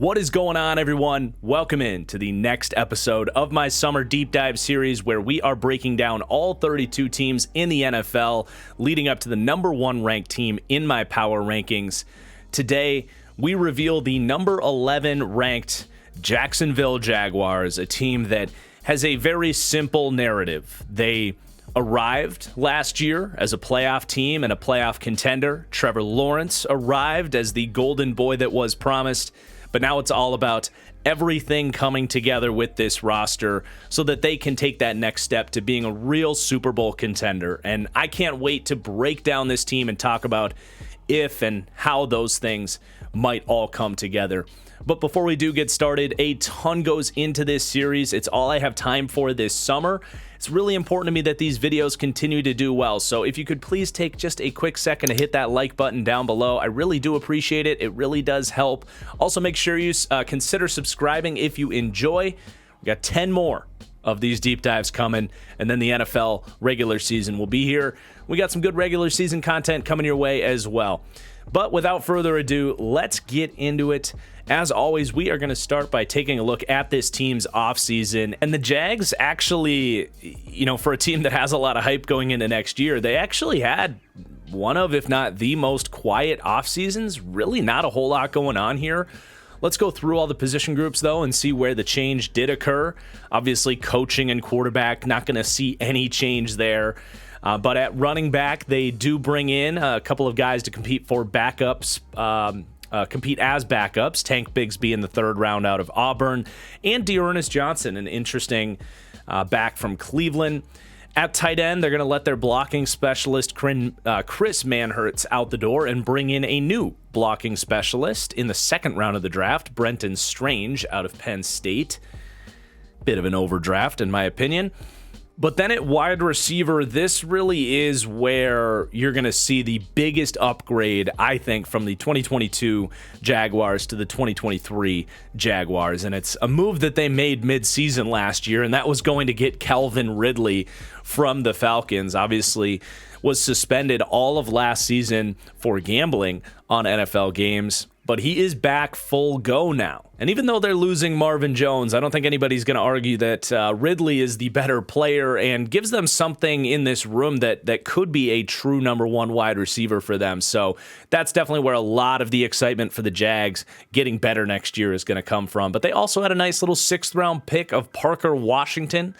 What is going on, everyone? Welcome in to the next episode of my summer deep dive series where we are breaking down all 32 teams in the NFL leading up to the number one ranked team in my power rankings. Today, we reveal the number 11 ranked Jacksonville Jaguars, a team that has a very simple narrative. They arrived last year as a playoff team and a playoff contender. Trevor Lawrence arrived as the golden boy that was promised. But now it's all about everything coming together with this roster so that they can take that next step to being a real Super Bowl contender. And I can't wait to break down this team and talk about if and how those things might all come together. But before we do get started, a ton goes into this series. It's all I have time for this summer. It's really important to me that these videos continue to do well. So if you could please take just a quick second to hit that like button down below. I really do appreciate it. It really does help. Also, make sure you consider subscribing if you enjoy. We got 10 more of these deep dives coming, and then the NFL regular season will be here. We got some good regular season content coming your way as well. But without further ado, let's get into it. As always, we are going to start by taking a look at this team's offseason. And the Jags actually, for a team that has a lot of hype going into next year, they actually had one of, if not the most quiet offseasons. Really not a whole lot going on here. Let's go through all the position groups, though, and see where the change did occur. Obviously, coaching and quarterback, not going to see any change there. But at running back, they do bring in a couple of guys to compete for backups, compete as backups. Tank Bigsby in the third round out of Auburn, and Dearness Johnson, an interesting back from Cleveland. At tight end, they're going to let their blocking specialist Chris Manhertz out the door and bring in a new blocking specialist in the second round of the draft, Brenton Strange out of Penn State. Bit of an overdraft, in my opinion. But then at wide receiver, this really is where you're going to see the biggest upgrade, I think, from the 2022 Jaguars to the 2023 Jaguars. And it's a move that they made mid-season last year, and that was going to get Calvin Ridley from the Falcons. Obviously, was suspended all of last season for gambling on NFL games. But he is back full go now. And even though they're losing Marvin Jones, I don't think anybody's going to argue that Ridley is the better player and gives them something in this room that could be a true number one wide receiver for them. So that's definitely where a lot of the excitement for the Jags getting better next year is going to come from. But they also had a nice little 6th round pick of Parker Washington.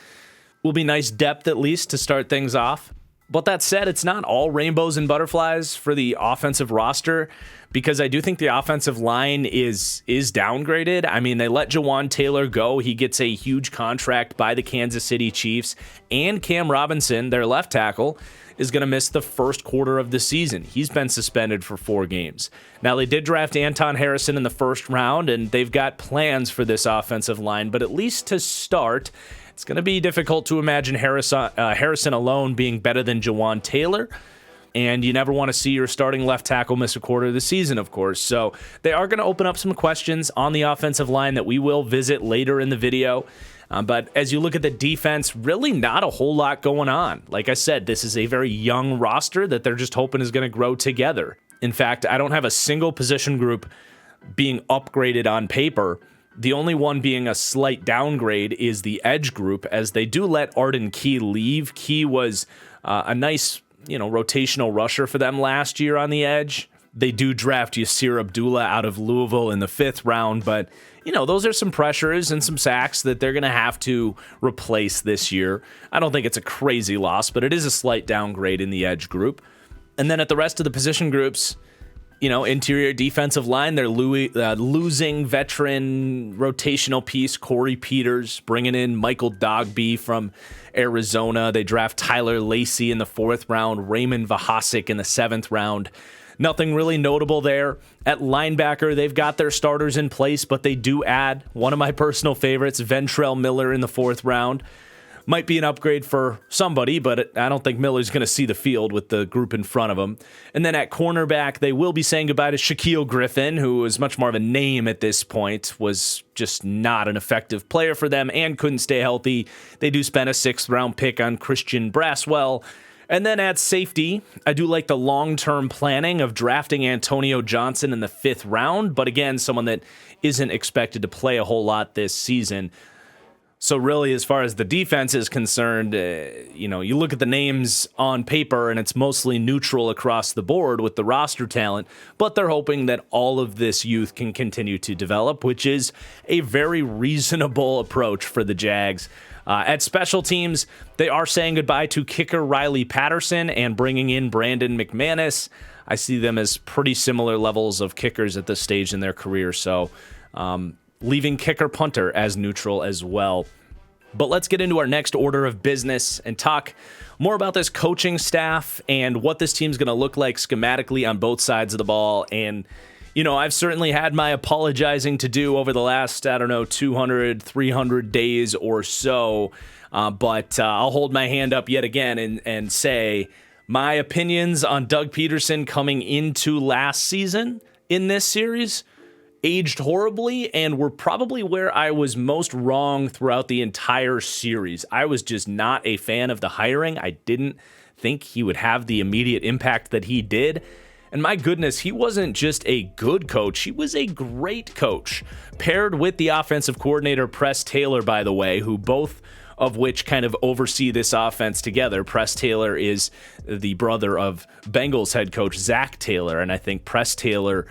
Will be nice depth at least to start things off. But that said, it's not all rainbows and butterflies for the offensive roster, because I do think the offensive line is downgraded. I mean, they let Jawan Taylor go. He gets a huge contract by the Kansas City Chiefs. And Cam Robinson, their left tackle, is going to miss the first quarter of the season. He's been suspended for 4 games. Now, they did draft Anton Harrison in the first round, and they've got plans for this offensive line. But at least to start, it's going to be difficult to imagine Harrison alone being better than Jawan Taylor. And you never want to see your starting left tackle miss a quarter of the season, of course. So they are going to open up some questions on the offensive line that we will visit later in the video. But as you look at the defense, really not a whole lot going on. Like I said, this is a very young roster that they're just hoping is going to grow together. In fact, I don't have a single position group being upgraded on paper. The only one being a slight downgrade is the edge group, as they do let Arden Key leave. Key was a nice, rotational rusher for them last year on the edge. They do draft Yasir Abdullah out of Louisville in the 5th round, but, those are some pressures and some sacks that they're going to have to replace this year. I don't think it's a crazy loss, but it is a slight downgrade in the edge group. And then at the rest of the position groups, interior defensive line, they're losing veteran rotational piece Corey Peters, bringing in Michael Dogby from Arizona. They draft Tyler Lacey in the 4th round, Raymond Vahasik in the 7th round. Nothing really notable there. At linebacker, they've got their starters in place, but they do add one of my personal favorites, Ventrell Miller in the 4th round. Might be an upgrade for somebody, but I don't think Miller's going to see the field with the group in front of him. And then at cornerback, they will be saying goodbye to Shaquille Griffin, who is much more of a name at this point, was just not an effective player for them and couldn't stay healthy. They do spend a 6th round pick on Christian Braswell. And then at safety, I do like the long-term planning of drafting Antonio Johnson in the 5th round, but again, someone that isn't expected to play a whole lot this season. So really, as far as the defense is concerned, you look at the names on paper and it's mostly neutral across the board with the roster talent, but they're hoping that all of this youth can continue to develop, which is a very reasonable approach for the Jags. At special teams, they are saying goodbye to kicker Riley Patterson and bringing in Brandon McManus. I see them as pretty similar levels of kickers at this stage in their career, so leaving kicker punter as neutral as well. But let's get into our next order of business and talk more about this coaching staff and what this team's going to look like schematically on both sides of the ball. And I've certainly had my apologizing to do over the last, 200, 300 days or so. But I'll hold my hand up yet again and say my opinions on Doug Peterson coming into last season in this series aged horribly and were probably where I was most wrong throughout the entire series. I was just not a fan of the hiring. I didn't think he would have the immediate impact that he did. And my goodness, he wasn't just a good coach, he was a great coach. Paired with the offensive coordinator, Press Taylor, by the way, who both of which kind of oversee this offense together. Press Taylor is the brother of Bengals head coach Zach Taylor, and I think Press Taylor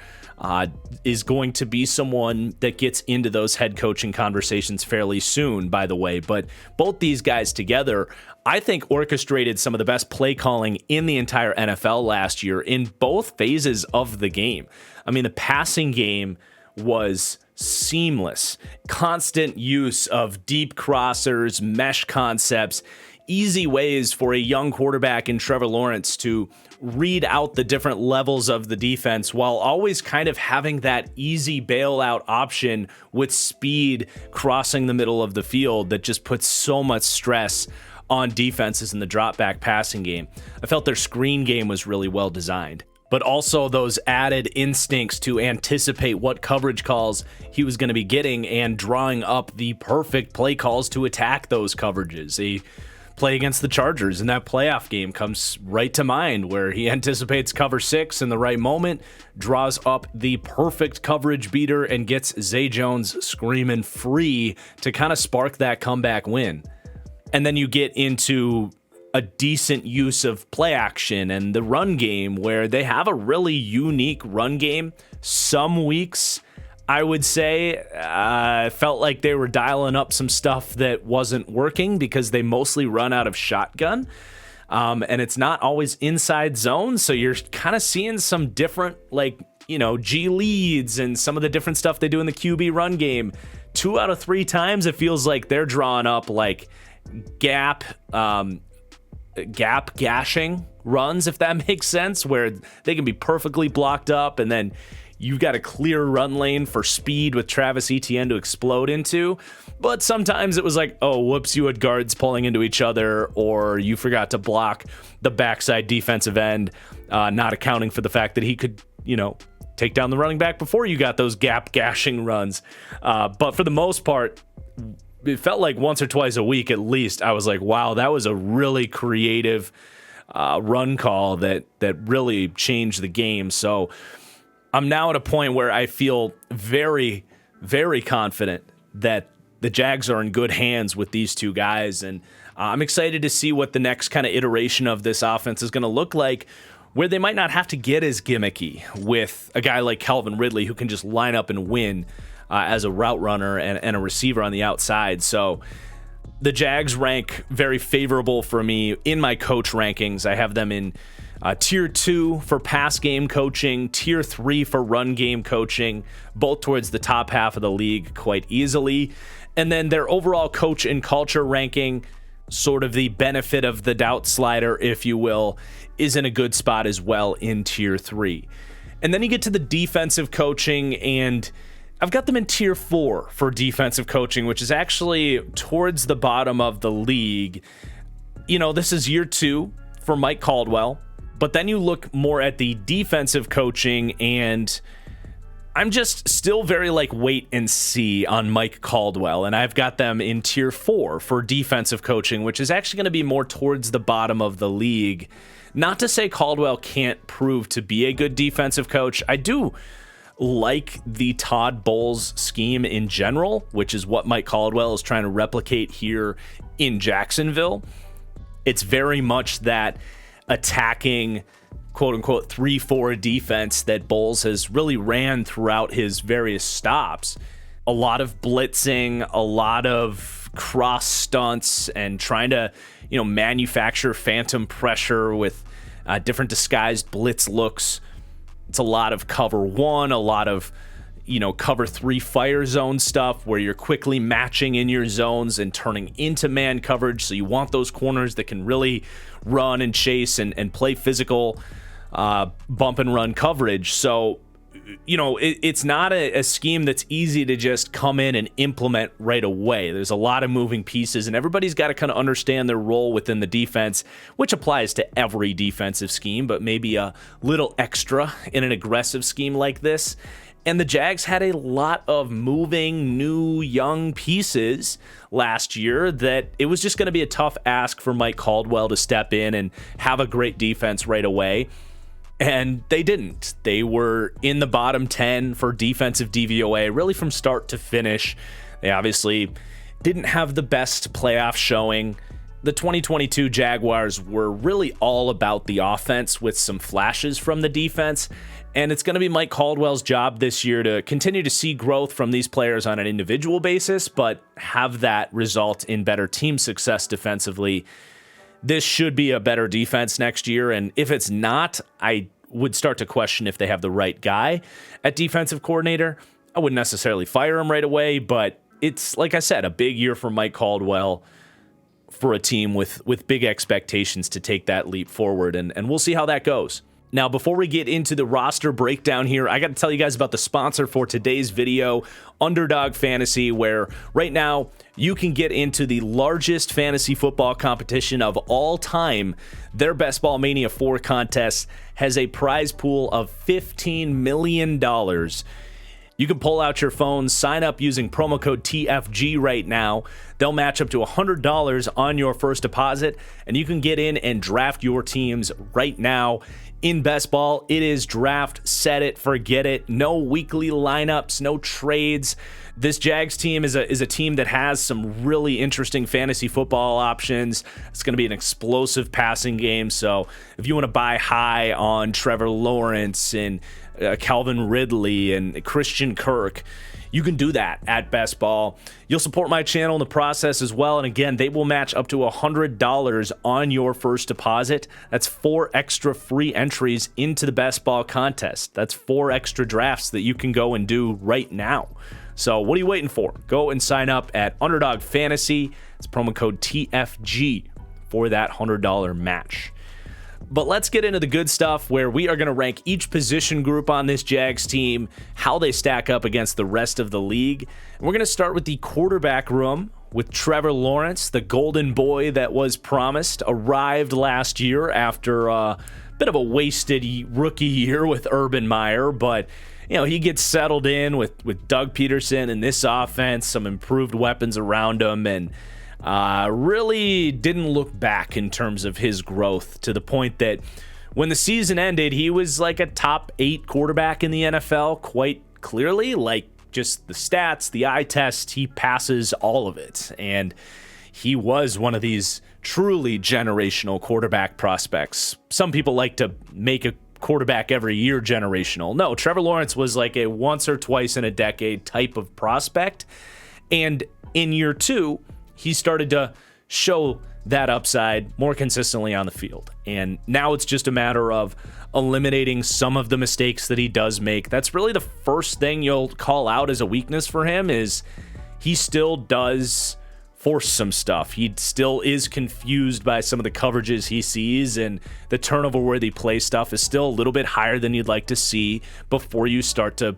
is going to be someone that gets into those head coaching conversations fairly soon, by the way. But both these guys together, I think, orchestrated some of the best play calling in the entire NFL last year in both phases of the game. I mean, the passing game was seamless, constant use of deep crossers, mesh concepts, easy ways for a young quarterback in Trevor Lawrence to read out the different levels of the defense while always kind of having that easy bailout option with speed crossing the middle of the field that just puts so much stress on defenses in the drop back passing game. I felt their screen game was really well designed, but also those added instincts to anticipate what coverage calls he was going to be getting and drawing up the perfect play calls to attack those coverages. A play against the Chargers in that playoff game comes right to mind, where he anticipates cover 6 in the right moment, draws up the perfect coverage beater, and gets Zay Jones screaming free to kind of spark that comeback win. And then you get into a decent use of play action and the run game, where they have a really unique run game. Some weeks, I would say, felt like they were dialing up some stuff that wasn't working because they mostly run out of shotgun. And it's not always inside zone. So you're kind of seeing some different, G leads and some of the different stuff they do in the QB run game. 2 out of 3 times, it feels like they're drawing up gap gashing runs, if that makes sense, where they can be perfectly blocked up and then you've got a clear run lane for speed with Travis Etienne to explode into. But sometimes it was like, oh, whoops, you had guards pulling into each other, or you forgot to block the backside defensive end, not accounting for the fact that he could, take down the running back before you got those gap gashing runs. But for the most part, it felt like once or twice a week at least, I was like, wow, that was a really creative run call that really changed the game. So I'm now at a point where I feel very, very confident that the Jags are in good hands with these two guys. And I'm excited to see what the next kind of iteration of this offense is going to look like, where they might not have to get as gimmicky with a guy like Calvin Ridley, who can just line up and win as a route runner and a receiver on the outside. So the Jags rank very favorable for me in my coach rankings. I have them in Tier 2 for pass game coaching, Tier 3 for run game coaching, both towards the top half of the league quite easily. And then their overall coach and culture ranking, sort of the benefit of the doubt slider, if you will, is in a good spot as well in Tier 3. And then you get to the defensive coaching, and I've got them in Tier 4 for defensive coaching, which is actually towards the bottom of the league. This is year 2 for Mike Caldwell. But then you look more at the defensive coaching, and I'm just still very wait and see on Mike Caldwell, and I've got them in tier 4 for defensive coaching, which is actually going to be more towards the bottom of the league. Not to say Caldwell can't prove to be a good defensive coach. I do like the Todd Bowles scheme in general, which is what Mike Caldwell is trying to replicate here in Jacksonville. It's very much that attacking, quote-unquote, 3-4 defense that Bowles has really ran throughout his various stops. A lot of blitzing, a lot of cross stunts, and trying to, manufacture phantom pressure with different disguised blitz looks. It's a lot of cover 1, a lot of, cover 3 fire zone stuff where you're quickly matching in your zones and turning into man coverage. So you want those corners that can really run and chase and play physical bump and run coverage. So, it's not a scheme that's easy to just come in and implement right away. There's a lot of moving pieces, and everybody's got to kind of understand their role within the defense, which applies to every defensive scheme, but maybe a little extra in an aggressive scheme like this. And the Jags had a lot of moving, new, young pieces last year that it was just going to be a tough ask for Mike Caldwell to step in and have a great defense right away. And they didn't. They were in the bottom 10 for defensive DVOA, really from start to finish. They obviously didn't have the best playoff showing. The 2022 Jaguars were really all about the offense with some flashes from the defense. And it's going to be Mike Caldwell's job this year to continue to see growth from these players on an individual basis, but have that result in better team success defensively. This should be a better defense next year, and if it's not, I would start to question if they have the right guy at defensive coordinator. I wouldn't necessarily fire him right away, but it's, like I said, a big year for Mike Caldwell for a team with big expectations to take that leap forward, and we'll see how that goes. Now, before we get into the roster breakdown here, I got to tell you guys about the sponsor for today's video, Underdog Fantasy, where right now you can get into the largest fantasy football competition of all time. Their Best Ball Mania 4 contest has a prize pool of $15 million. You can pull out your phone, sign up using promo code TFG right now. They'll match up to $100 on your first deposit, and you can get in and draft your teams right now. In Best Ball, it is draft, set it, forget it. No weekly lineups, no trades. This Jags team is a team that has some really interesting fantasy football options. It's going to be an explosive passing game. So if you want to buy high on Trevor Lawrence and Calvin Ridley and Christian Kirk, you can do that at Best Ball. You'll support my channel in the process as well. And again, they will match up to $100 on your first deposit. That's 4 extra free entries into the Best Ball contest. That's 4 extra drafts that you can go and do right now. So what are you waiting for? Go and sign up at Underdog Fantasy. It's promo code TFG for that $100 match. But let's get into the good stuff, where we are going to rank each position group on this Jags team, how they stack up against the rest of the league. And we're going to start with the quarterback room with Trevor Lawrence, the golden boy that was promised, arrived last year after a bit of a wasted rookie year with Urban Meyer. But, he gets settled in with Doug Peterson and this offense, some improved weapons around him, and really didn't look back in terms of his growth, to the point that when the season ended, he was like a top 8 quarterback in the NFL, quite clearly. Like, just the stats, the eye test, he passes all of it. And he was one of these truly generational quarterback prospects. Some people like to make a quarterback every year generational. No, Trevor Lawrence was like a once or twice in a decade type of prospect. And in year 2, he started to show that upside more consistently on the field. And now it's just a matter of eliminating some of the mistakes that he does make. That's really the first thing you'll call out as a weakness for him, is he still does force some stuff. He still is confused by some of the coverages he sees, and the turnover-worthy play stuff is still a little bit higher than you'd like to see before you start to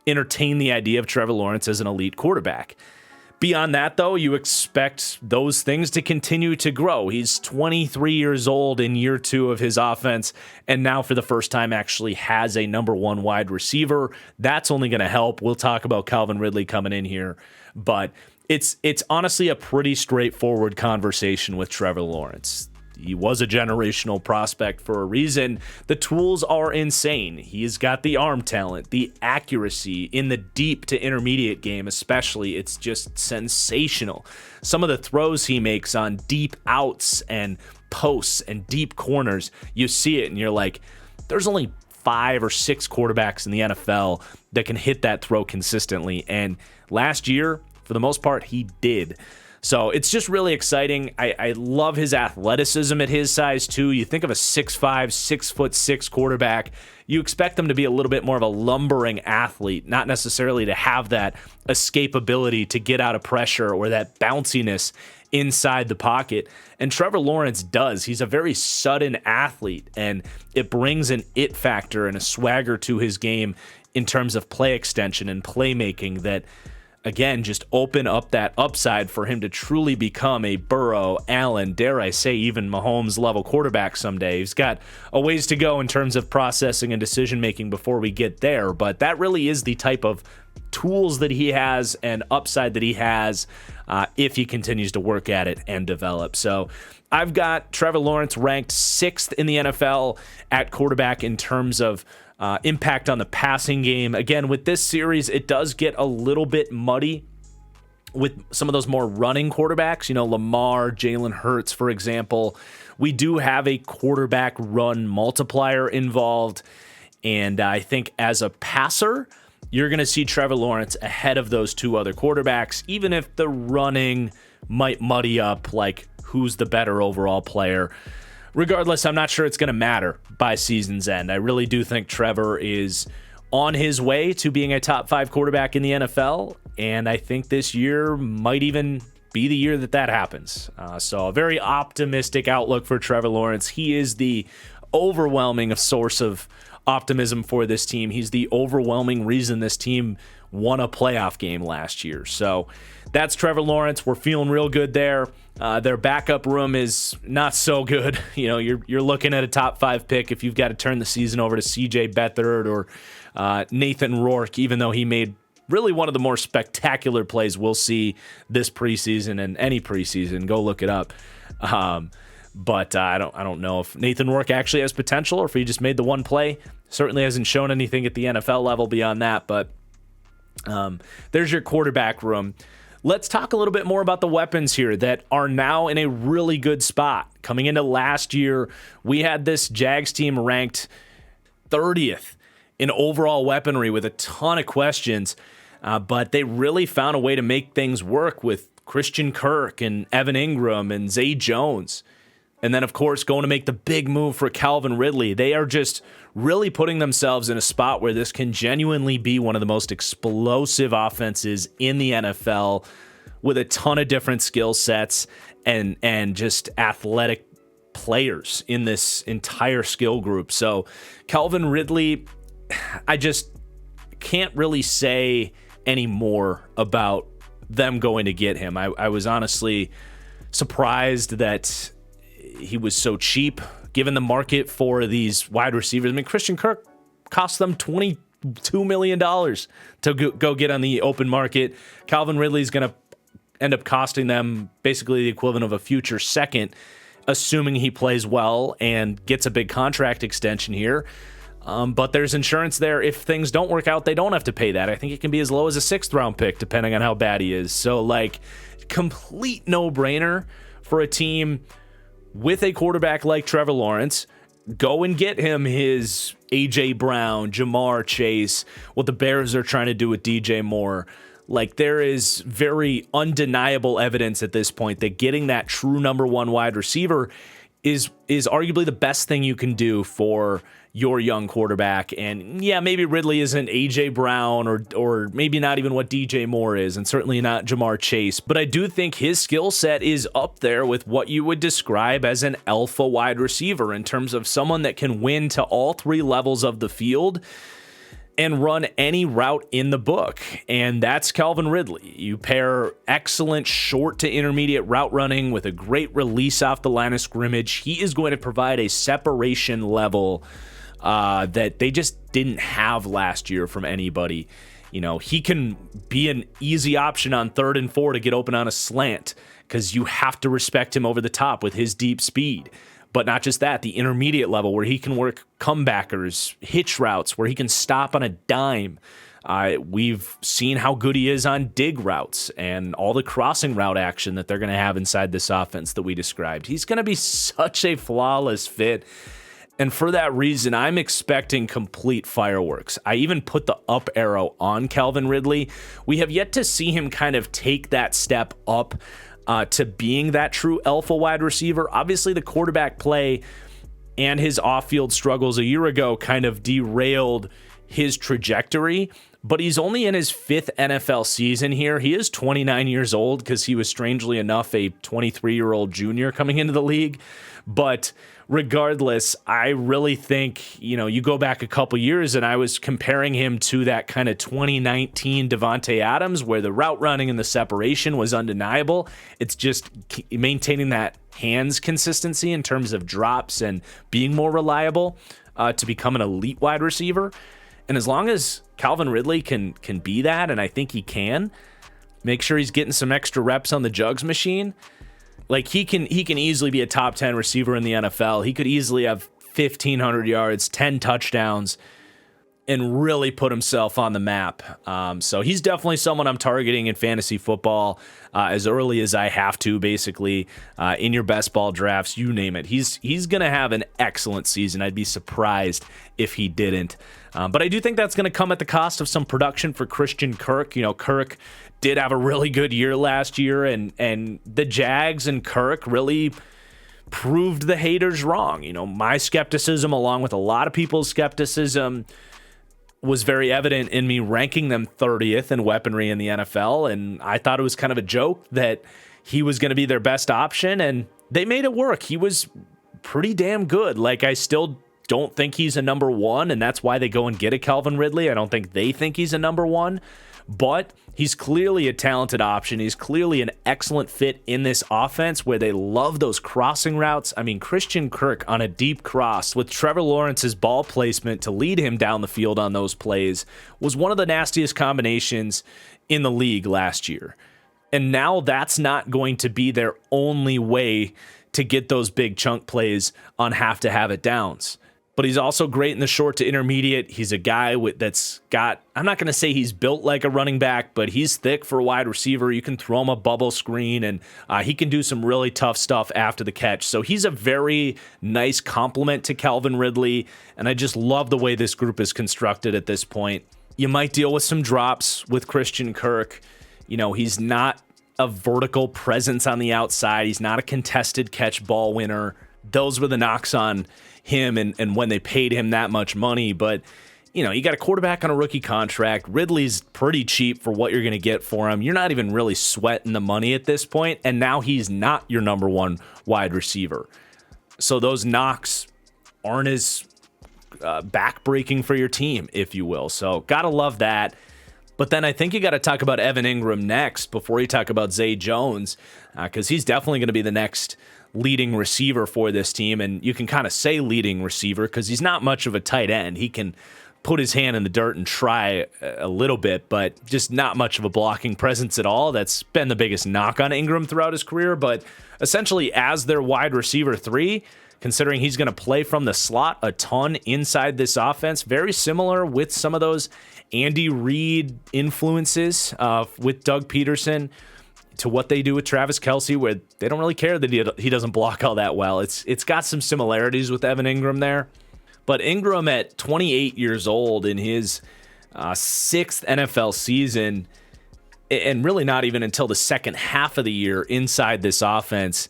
entertain the idea of Trevor Lawrence as an elite quarterback. Beyond that, though, you expect those things to continue to grow. He's 23 years old in year 2 of his offense, and now for the first time actually has a number 1 wide receiver. That's only going to help. We'll talk about Calvin Ridley coming in here, but it's honestly a pretty straightforward conversation with Trevor Lawrence. He was a generational prospect for a reason. The tools are insane. He's got the arm talent, the accuracy in the deep to intermediate game especially. It's just sensational. Some of the throws he makes on deep outs and posts and deep corners, you see it and you're like, there's only 5 or 6 quarterbacks in the NFL that can hit that throw consistently. And last year, for the most part, he did. So it's just really exciting. I love his athleticism at his size, too. You think of a 6'5", 6'6" quarterback, you expect them to be a little bit more of a lumbering athlete, not necessarily to have that escapability to get out of pressure or that bounciness inside the pocket. And Trevor Lawrence does. He's a very sudden athlete, and it brings an it factor and a swagger to his game in terms of play extension and playmaking that, again, just open up that upside for him to truly become a Burrow, Allen, dare I say even Mahomes level quarterback someday. He's got a ways to go in terms of processing and decision making before we get there, but that really is the type of tools that he has and upside that he has if he continues to work at it and develop. So I've got Trevor Lawrence ranked 6th in the NFL at quarterback in terms of impact on the passing game. Again, with this series, it does get a little bit muddy with some of those more running quarterbacks, Lamar, Jalen Hurts, for example. We do have a quarterback run multiplier involved, and I think as a passer, you're going to see Trevor Lawrence ahead of those 2 other quarterbacks, even if the running might muddy up, like who's the better overall player. Regardless, I'm not sure it's going to matter by season's end. I really do think Trevor is on his way to being a top 5 quarterback in the NFL, and I think this year might even be the year that happens. So a very optimistic outlook for Trevor Lawrence. He is the overwhelming source of optimism for this team. He's the overwhelming reason this team won a playoff game last year. So that's Trevor Lawrence. We're feeling real good there. Their backup room is not so good. You're looking at a top 5 pick if you've got to turn the season over to CJ Beathard or Nathan Rourke, even though he made really one of the more spectacular plays we'll see this preseason and any preseason. Go look it up. But I don't know if Nathan Rourke actually has potential or if he just made the one play. Certainly hasn't shown anything at the NFL level beyond that, but there's your quarterback room. Let's talk a little bit more about the weapons here that are now in a really good spot. Coming into last year, we had this Jags team ranked 30th in overall weaponry with a ton of questions, but they really found a way to make things work with Christian Kirk and Evan Ingram and Zay Jones. And then, of course, going to make the big move for Calvin Ridley. They are just really putting themselves in a spot where this can genuinely be one of the most explosive offenses in the NFL with a ton of different skill sets and just athletic players in this entire skill group. So Calvin Ridley, I just can't really say any more about them going to get him. I was honestly surprised that he was so cheap given the market for these wide receivers. I mean, Christian Kirk cost them $22 million to go get on the open market. Calvin Ridley is going to end up costing them basically the equivalent of a future second, assuming he plays well and gets a big contract extension here. But there's insurance there. If things don't work out, they don't have to pay that. I think it can be as low as a 6th round pick, depending on how bad he is. So, complete no-brainer for a team with a quarterback like Trevor Lawrence. Go and get him his A.J. Brown, Jamar Chase, what the Bears are trying to do with DJ Moore. There is very undeniable evidence at this point that getting that true number 1 wide receiver is arguably the best thing you can do for your young quarterback. And yeah, maybe Ridley isn't A.J. Brown or maybe not even what DJ Moore is, and certainly not Jamar Chase, but I do think his skill set is up there with what you would describe as an alpha wide receiver in terms of someone that can win to all 3 levels of the field. and run any route in the book, and that's Calvin Ridley. You pair excellent short to intermediate route running with a great release off the line of scrimmage. He is going to provide a separation level that they just didn't have last year from anybody. He can be an easy option on 3rd and 4 to get open on a slant because you have to respect him over the top with his deep speed. But not just that, the intermediate level where he can work comebackers, hitch routes, where he can stop on a dime. We've seen how good he is on dig routes and all the crossing route action that they're going to have inside this offense that we described. He's going to be such a flawless fit. And for that reason, I'm expecting complete fireworks. I even put the up arrow on Calvin Ridley. We have yet to see him kind of take that step up to being that true alpha wide receiver. Obviously, the quarterback play and his off-field struggles a year ago kind of derailed his trajectory, but he's only in his 5th NFL season here. He is 29 years old because he was, strangely enough, a 23-year-old junior coming into the league. But regardless, I really think, you go back a couple years and I was comparing him to that kind of 2019 Devontae Adams where the route running and the separation was undeniable. It's just maintaining that hands consistency in terms of drops and being more reliable to become an elite wide receiver. And as long as Calvin Ridley can be that, and I think he can, make sure he's getting some extra reps on the jugs machine. Like he can easily be a top 10 receiver in the NFL. He could easily have 1,500 yards, 10 touchdowns, and really put himself on the map. So he's definitely someone I'm targeting in fantasy football as early as I have to, basically, in your best ball drafts, you name it. He's going to have an excellent season. I'd be surprised if he didn't. But I do think that's going to come at the cost of some production for Christian Kirk. Kirk did have a really good year last year, and the Jags and Kirk really proved the haters wrong. My skepticism, along with a lot of people's skepticism, was very evident in me ranking them 30th in weaponry in the NFL, and I thought it was kind of a joke that he was going to be their best option, and they made it work. He was pretty damn good. I still don't think he's a number 1, and that's why they go and get a Calvin Ridley. I don't think they think he's a number 1, but he's clearly a talented option. He's clearly an excellent fit in this offense where they love those crossing routes. I mean, Christian Kirk on a deep cross with Trevor Lawrence's ball placement to lead him down the field on those plays was one of the nastiest combinations in the league last year. And now that's not going to be their only way to get those big chunk plays on have-to-have-it downs. But he's also great in the short to intermediate. He's a guy that's got, I'm not going to say he's built like a running back, but he's thick for a wide receiver. You can throw him a bubble screen, and he can do some really tough stuff after the catch. So he's a very nice complement to Calvin Ridley, and I just love the way this group is constructed at this point. You might deal with some drops with Christian Kirk. He's not a vertical presence on the outside. He's not a contested catch ball winner. Those were the knocks on him and when they paid him that much money. But, you got a quarterback on a rookie contract. Ridley's pretty cheap for what you're going to get for him. You're not even really sweating the money at this point, and now he's not your number 1 wide receiver. So those knocks aren't as backbreaking for your team, if you will. So got to love that. But then I think you got to talk about Evan Ingram next before you talk about Zay Jones, because he's definitely going to be the next leading receiver for this team. And you can kind of say leading receiver because he's not much of a tight end. He can put his hand in the dirt and try a little bit, but just not much of a blocking presence at all. That's been the biggest knock on Ingram throughout his career. But essentially, as their wide receiver 3, considering he's going to play from the slot a ton inside this offense, very similar with some of those Andy Reid influences with Doug Peterson to what they do with Travis Kelce, where they don't really care that he doesn't block all that well. It's got some similarities with Evan Ingram there. But Ingram at 28 years old in his 6th NFL season, and really not even until the second half of the year inside this offense,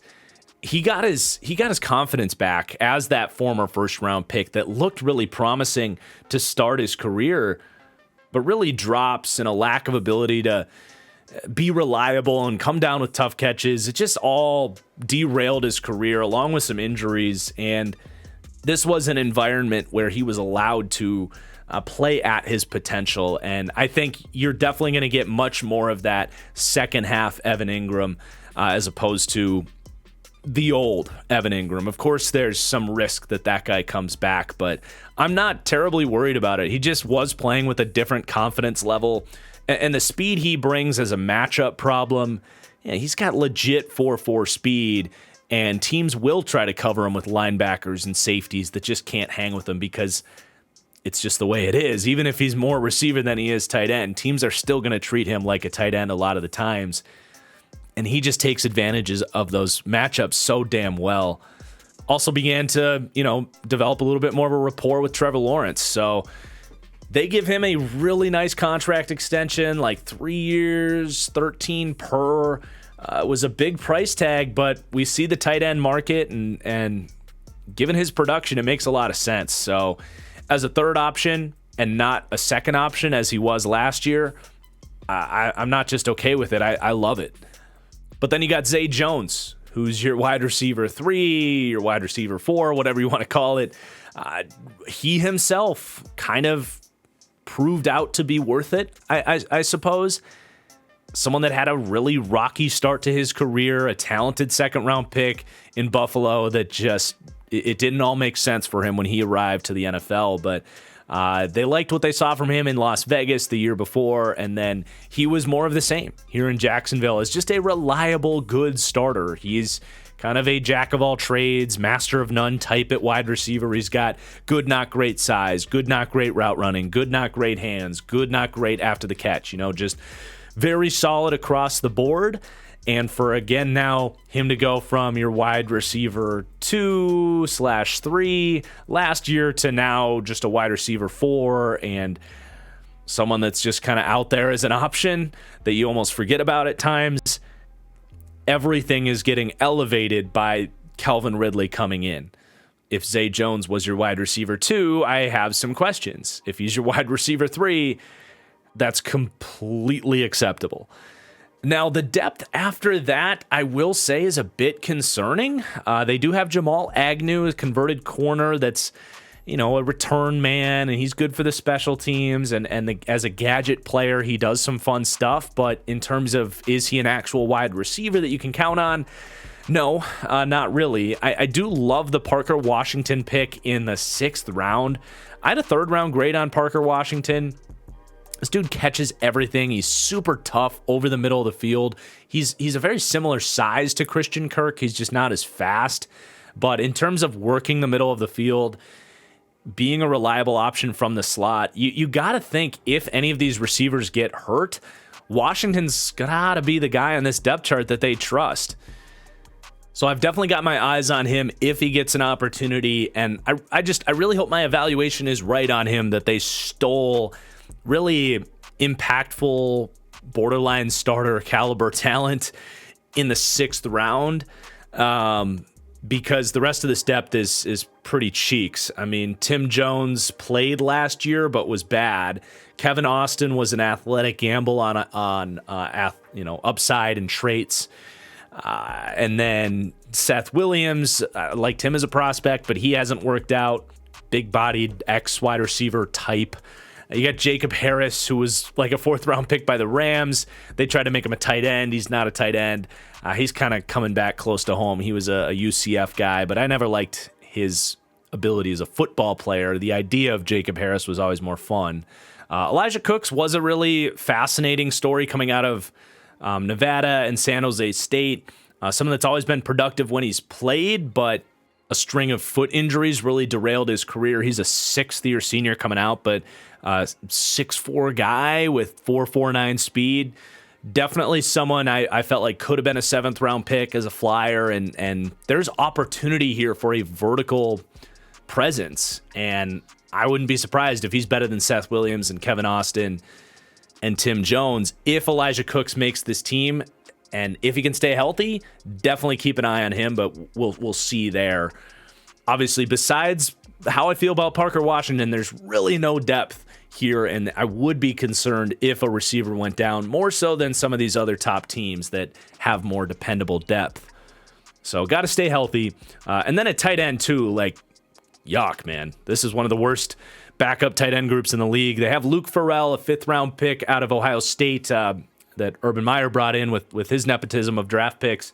he got his confidence back as that former first-round pick that looked really promising to start his career, but really drops and a lack of ability to be reliable and come down with tough catches. It just all derailed his career along with some injuries. And this was an environment where he was allowed to play at his potential. And I think you're definitely going to get much more of that second half Evan Ingram as opposed to the old Evan Ingram. Of course, there's some risk that guy comes back, but I'm not terribly worried about it. He just was playing with a different confidence level, and the speed he brings as a matchup problem, yeah, he's got legit 4.4 speed, and teams will try to cover him with linebackers and safeties that just can't hang with him because it's just the way it is. Even if he's more receiver than he is tight end, teams are still going to treat him like a tight end a lot of the times. And he just takes advantages of those matchups so damn well. Also began to, develop a little bit more of a rapport with Trevor Lawrence. So they give him a really nice contract extension, like 3 years, 13 per. It was a big price tag, but we see the tight end market, and given his production, it makes a lot of sense. So as a third option and not a second option as he was last year, I'm not just okay with it. I love it. But then you got Zay Jones, who's your wide receiver 3, your wide receiver 4, whatever you want to call it. He himself kind of proved out to be worth it, I suppose. Someone that had a really rocky start to his career, a talented second-round pick in Buffalo that just, it didn't all make sense for him when he arrived to the NFL, but they liked what they saw from him in Las Vegas the year before, and then he was more of the same here in Jacksonville as just a reliable, good starter. He's kind of a jack of all trades, master of none type at wide receiver. He's got good, not great size, good, not great route running, good, not great hands, good, not great after the catch. Just very solid across the board. And for, again, now him to go from your wide receiver 2/3 last year to now just a wide receiver 4 and someone that's just kind of out there as an option that you almost forget about at times. Everything is getting elevated by Calvin Ridley coming in. If Zay Jones was your wide receiver 2, I have some questions. If he's your wide receiver 3, that's completely acceptable. Now, the depth after that, I will say, is a bit concerning. They do have Jamal Agnew, a converted corner that's, a return man, and he's good for the special teams. And as a gadget player, he does some fun stuff. But in terms of, is he an actual wide receiver that you can count on? No, not really. I do love the Parker Washington pick in the 6th round. I had a 3rd-round grade on Parker Washington. This dude catches everything. He's super tough over the middle of the field. He's a very similar size to Christian Kirk. He's just not as fast. But in terms of working the middle of the field, being a reliable option from the slot, you got to think if any of these receivers get hurt, Washington's got to be the guy on this depth chart that they trust. So I've definitely got my eyes on him if he gets an opportunity. And I really hope my evaluation is right on him, that they stole really impactful, borderline starter caliber talent in the 6th round, because the rest of this depth is pretty cheeks. I mean, Tim Jones played last year but was bad. Kevin Austin was an athletic gamble on upside and traits. And then Seth Williams, liked him as a prospect, but he hasn't worked out. Big-bodied ex-wide receiver type. You got Jacob Harris, who was like a 4th-round pick by the Rams. They tried to make him a tight end. He's not a tight end. He's kind of coming back close to home. He was a UCF guy, but I never liked his ability as a football player. The idea of Jacob Harris was always more fun. Elijah Cooks was a really fascinating story coming out of Nevada and San Jose State. Someone that's always been productive when he's played, but a string of foot injuries really derailed his career. He's a 6th-year senior coming out, but 6'4" guy with 4.49 speed. Definitely someone I felt like could have been a 7th-round pick as a flyer, and there's opportunity here for a vertical presence, and I wouldn't be surprised if he's better than Seth Williams and Kevin Austin and Tim Jones. If Elijah Cooks makes this team, and if he can stay healthy, definitely keep an eye on him, but we'll see there. Obviously, besides how I feel about Parker Washington, there's really no depth here, and I would be concerned if a receiver went down, more so than some of these other top teams that have more dependable depth. So got to stay healthy. And then at tight end, too, like, yuck, man. This is one of the worst backup tight end groups in the league. They have Luke Farrell, a 5th-round pick out of Ohio State that Urban Meyer brought in with his nepotism of draft picks.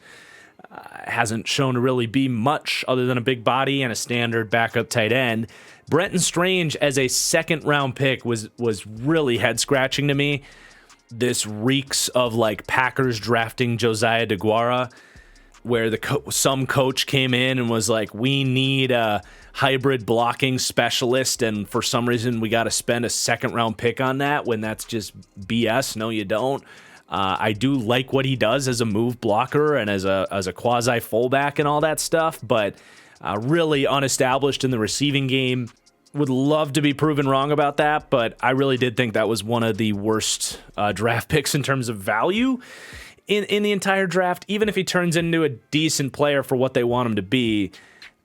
Hasn't shown to really be much other than a big body and a standard backup tight end. Brenton Strange as a 2nd-round pick was really head-scratching to me. This reeks of like Packers drafting Josiah DeGuara, where some coach came in and was like, we need a hybrid blocking specialist, and for some reason we got to spend a 2nd-round pick on that when that's just BS. No, you don't. I do like what he does as a move blocker and as a quasi fullback and all that stuff, but really unestablished in the receiving game. Would love to be proven wrong about that, but I really did think that was one of the worst draft picks in terms of value in the entire draft. Even if he turns into a decent player for what they want him to be,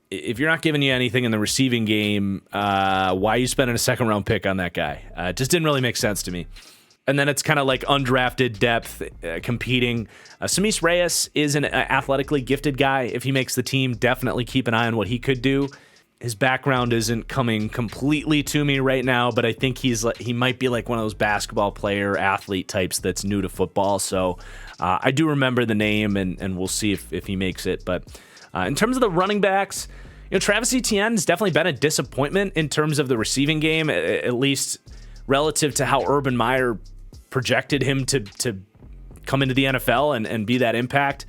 if you're not giving you anything in the receiving game, why are you spending a 2nd-round pick on that guy? It just didn't really make sense to me. And then it's kind of like undrafted depth competing. Samis Reyes is an athletically gifted guy. If he makes the team, definitely keep an eye on what he could do. His background isn't coming completely to me right now, but I think he might be like one of those basketball player athlete types that's new to football. So I do remember the name, and we'll see if he makes it. But in terms of the running backs, Travis Etienne has definitely been a disappointment in terms of the receiving game, at least relative to how Urban Meyer projected him to come into the NFL and be that impact.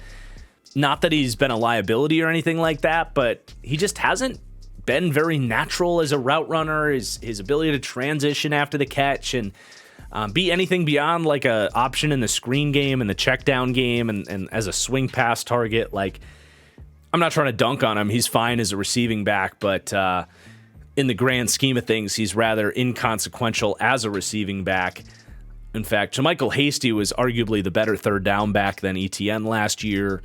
Not that he's been a liability or anything like that, but he just hasn't been very natural as a route runner. His ability to transition after the catch and be anything beyond like a option in the screen game and the check down game and as a swing pass target. Like, I'm not trying to dunk on him. He's fine as a receiving back, but in the grand scheme of things, he's rather inconsequential as a receiving back. In fact, Jermichael Hasty was arguably the better 3rd down back than Etienne last year.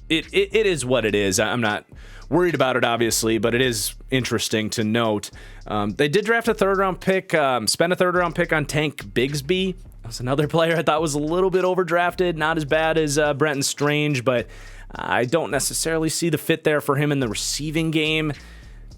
It is what it is. I'm not worried about it, obviously, but it is interesting to note. They did draft a 3rd-round pick, spend a 3rd-round pick on Tank Bigsby. That's another player I thought was a little bit overdrafted, not as bad as Brenton Strange, but I don't necessarily see the fit there for him in the receiving game.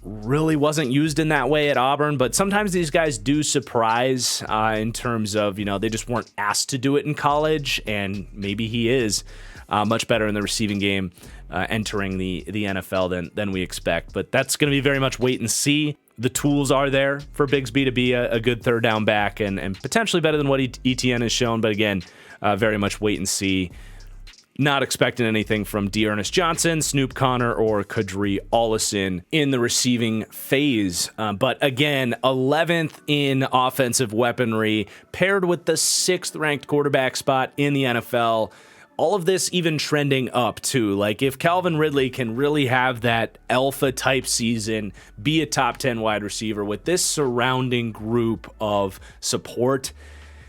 Really wasn't used in that way at Auburn, but sometimes these guys do surprise in terms of, they just weren't asked to do it in college, and maybe he is much better in the receiving game entering the NFL than we expect. But that's going to be very much wait and see. The tools are there for Bigsby to be a good 3rd down back and potentially better than what Etienne has shown, but again, very much wait and see. Not expecting anything from Dearness Johnson, Snoop Connor, or Kadri Ollison in the receiving phase. But again, 11th in offensive weaponry, paired with the 6th-ranked quarterback spot in the NFL. All of this even trending up, too. Like, if Calvin Ridley can really have that alpha-type season, be a top 10 wide receiver with this surrounding group of support,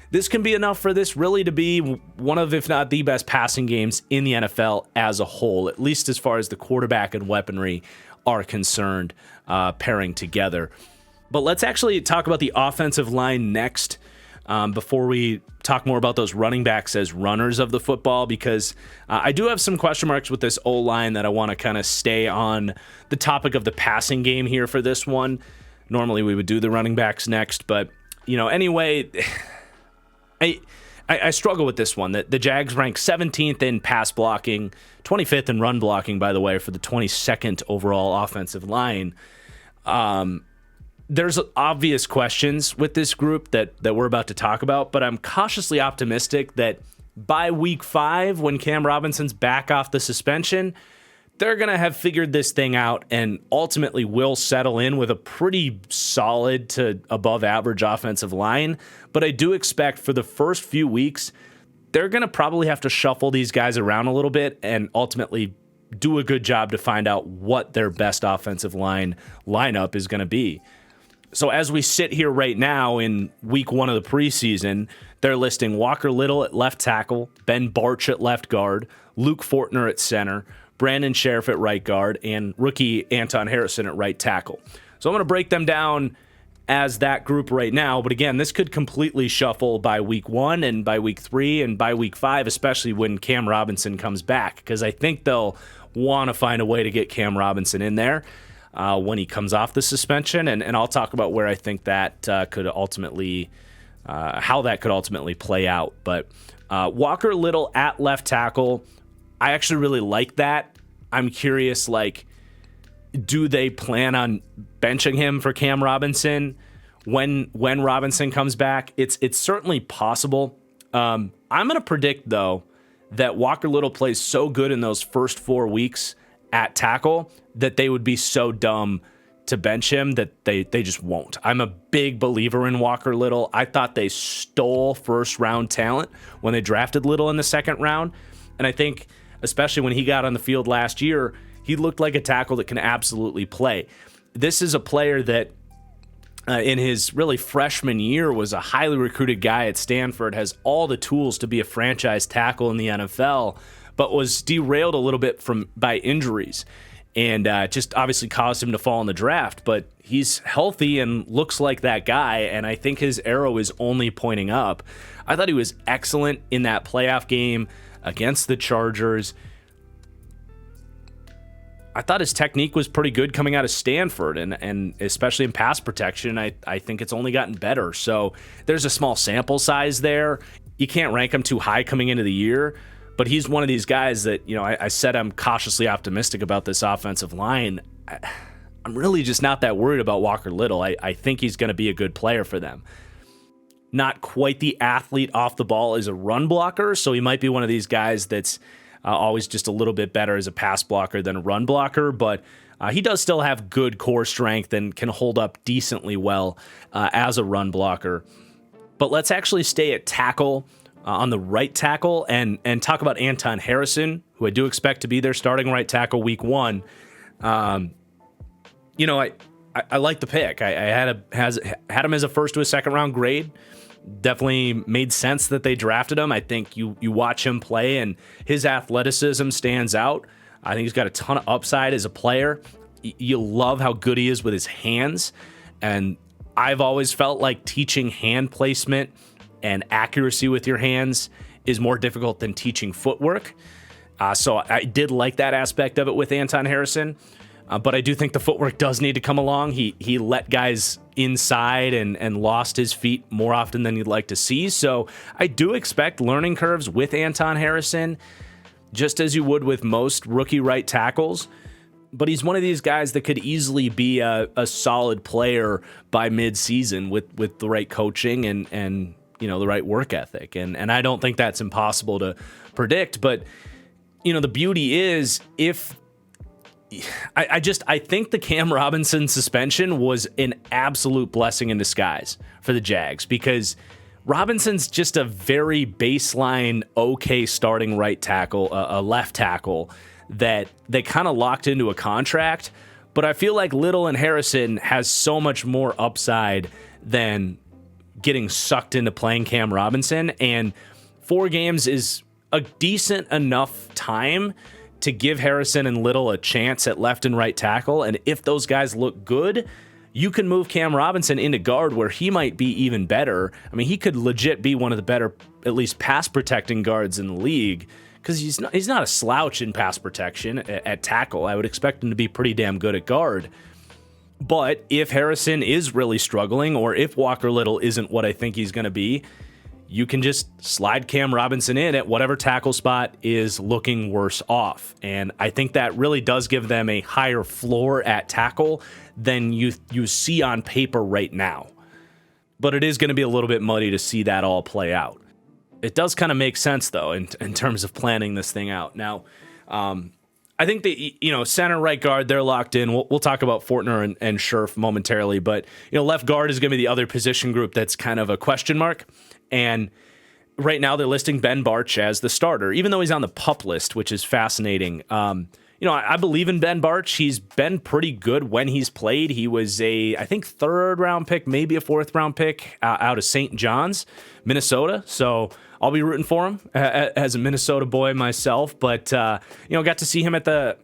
this can be enough for this really to be one of, if not the best passing games in the NFL as a whole, at least as far as the quarterback and weaponry are concerned, pairing together. But let's actually talk about the offensive line next, before we talk more about those running backs as runners of the football, because I do have some question marks with this O-line that I want to kind of stay on the topic of the passing game here for this one. Normally we would do the running backs next, but, anyway... I struggle with this one. The Jags rank 17th in pass blocking, 25th in run blocking, by the way, for the 22nd overall offensive line. There's obvious questions with this group that we're about to talk about, but I'm cautiously optimistic that by week 5, when Cam Robinson's back off the suspension, they're going to have figured this thing out and ultimately will settle in with a pretty solid to above average offensive line. But I do expect for the first few weeks, they're going to probably have to shuffle these guys around a little bit and ultimately do a good job to find out what their best offensive lineup is going to be. So as we sit here right now in week 1 of the preseason, they're listing Walker Little at left tackle, Ben Barch at left guard, Luke Fortner at center, Brandon Sheriff at right guard, and rookie Anton Harrison at right tackle. So I'm going to break them down as that group right now, but again, this could completely shuffle by week 1 and by week 3 and by week 5, especially when Cam Robinson comes back, because I think they'll want to find a way to get Cam Robinson in there. when he comes off the suspension, and I'll talk about where I think that could ultimately, how that could ultimately play out. But Walker Little at left tackle, I actually really like that. I'm curious, do they plan on benching him for Cam Robinson when Robinson comes back? It's certainly possible. I'm going to predict, though, that Walker Little plays so good in those first 4 weeks at tackle that they would be so dumb to bench him that they just won't. I'm a big believer in Walker Little. I thought they stole first-round talent when they drafted Little in the second round, and I think, especially when he got on the field last year, he looked like a tackle that can absolutely play. This is a player that in his really freshman year was a highly recruited guy at Stanford, has all the tools to be a franchise tackle in the NFL, but was derailed a little bit by injuries, and just obviously caused him to fall in the draft. But he's healthy and looks like that guy, and I think his arrow is only pointing up. I thought he was excellent in that playoff game against the Chargers. I thought his technique was pretty good coming out of Stanford, and especially in pass protection, I think it's only gotten better. So there's a small sample size there. You can't rank him too high coming into the year, but he's one of these guys that, I said I'm cautiously optimistic about this offensive line. I'm really just not that worried about Walker Little. I think he's going to be a good player for them. Not quite the athlete off the ball as a run blocker, so he might be one of these guys that's always just a little bit better as a pass blocker than a run blocker, but he does still have good core strength and can hold up decently well as a run blocker. But let's actually stay at tackle, on the right tackle, and talk about Anton Harrison, who I do expect to be their starting right tackle week 1. I like the pick. I had him as a first to a second round grade. Definitely made sense that they drafted him. I think you watch him play and his athleticism stands out. I think he's got a ton of upside as a player. You love how good he is with his hands. And I've always felt like teaching hand placement and accuracy with your hands is more difficult than teaching footwork. So I did like that aspect of it with Anton Harrison. But I do think the footwork does need to come along. He let guys inside and lost his feet more often than you'd like to see. So I do expect learning curves with Anton Harrison, just as you would with most rookie right tackles. But he's one of these guys that could easily be a solid player by mid-season with the right coaching and the right work ethic. And I don't think that's impossible to predict. But the beauty is, I think the Cam Robinson suspension was an absolute blessing in disguise for the Jags, because Robinson's just a very baseline, okay starting right tackle, a left tackle that they kind of locked into a contract. But I feel like Little and Harrison has so much more upside than getting sucked into playing Cam Robinson. And 4 games is a decent enough time to give Harrison and Little a chance at left and right tackle. And if those guys look good, you can move Cam Robinson into guard, where he might be even better. I mean, he could legit be one of the better, at least pass protecting guards in the league, because he's not a slouch in pass protection at tackle. I would expect him to be pretty damn good at guard. But if Harrison is really struggling, or if Walker Little isn't what I think he's going to be, you can just slide Cam Robinson in at whatever tackle spot is looking worse off. And I think that really does give them a higher floor at tackle than you see on paper right now. But it is going to be a little bit muddy to see that all play out. It does kind of make sense, though, in terms of planning this thing out. Now, I think that, center, right guard, they're locked in. We'll talk about Fortner and Scherf momentarily, but, left guard is going to be the other position group that's kind of a question mark. And right now they're listing Ben Bartch as the starter, even though he's on the PUP list, which is fascinating. I believe in Ben Bartch. He's been pretty good when he's played. He was I think, 3rd round pick, maybe a 4th round pick out of St. John's, Minnesota. So I'll be rooting for him as a Minnesota boy myself. But, got to see him at the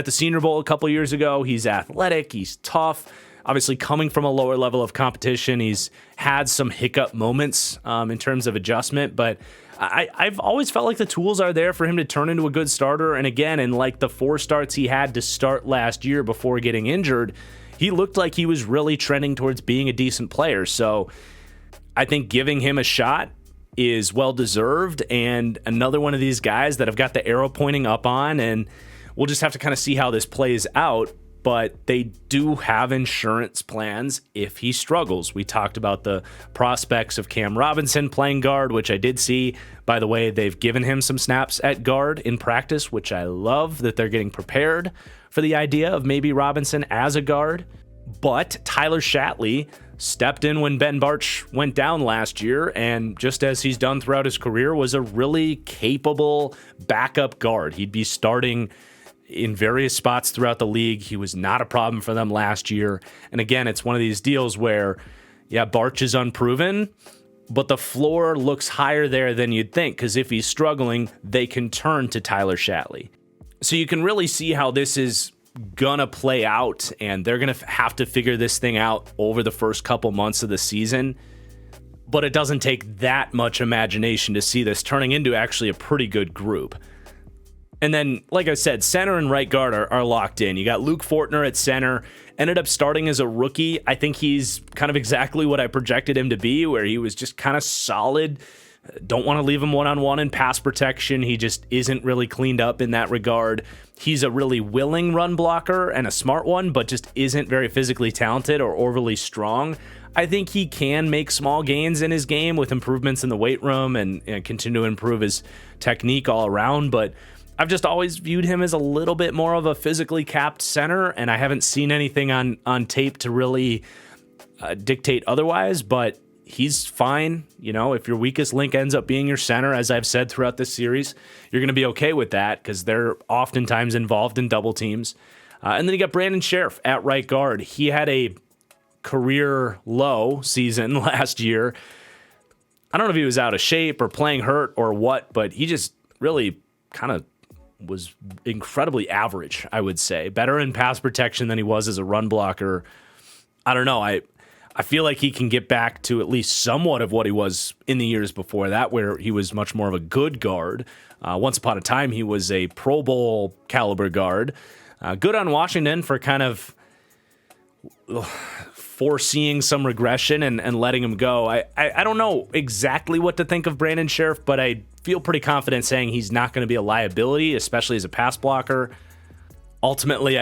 Senior Bowl a couple years ago. He's athletic. He's tough. Obviously, coming from a lower level of competition, he's had some hiccup moments in terms of adjustment, but I've always felt like the tools are there for him to turn into a good starter. And again, in like the 4 starts he had to start last year before getting injured, he looked like he was really trending towards being a decent player. So I think giving him a shot is well-deserved, and another one of these guys that I've got the arrow pointing up on, and we'll just have to kind of see how this plays out. But they do have insurance plans if he struggles. We talked about the prospects of Cam Robinson playing guard, which I did see. By the way, they've given him some snaps at guard in practice, which I love that they're getting prepared for the idea of maybe Robinson as a guard. But Tyler Shatley stepped in when Ben Bartch went down last year, and just as he's done throughout his career, was a really capable backup guard. He'd be starting in various spots throughout the league. He was not a problem for them last year. And again, it's one of these deals where, yeah, Bartch is unproven, but the floor looks higher there than you'd think, because if he's struggling, they can turn to Tyler Shatley. So you can really see how this is gonna play out, and they're gonna have to figure this thing out over the first couple months of the season. But it doesn't take that much imagination to see this turning into actually a pretty good group. And then, like I said, center and right guard are locked in. You got Luke Fortner at center, ended up starting as a rookie. I think he's kind of exactly what I projected him to be, where he was just kind of solid. Don't want to leave him one-on-one in pass protection. He just isn't really cleaned up in that regard. He's a really willing run blocker and a smart one, but just isn't very physically talented or overly strong. I think he can make small gains in his game with improvements in the weight room and continue to improve his technique all around, but I've just always viewed him as a little bit more of a physically capped center, and I haven't seen anything on tape to really dictate otherwise, but he's fine. You know, if your weakest link ends up being your center, as I've said throughout this series, you're going to be okay with that because they're oftentimes involved in double teams. And then you got Brandon Sheriff at right guard. He had a career low season last year. I don't know if he was out of shape or playing hurt or what, but he just really kind of was incredibly average, I would say. Better in pass protection than he was as a run blocker. I don't know. I feel like he can get back to at least somewhat of what he was in the years before that, where he was much more of a good guard. Once upon a time, he was a Pro Bowl caliber guard. Good on Washington for kind of foreseeing some regression and letting him go. I don't know exactly what to think of Brandon Sheriff, but I feel pretty confident saying he's not going to be a liability, especially as a pass blocker. Ultimately,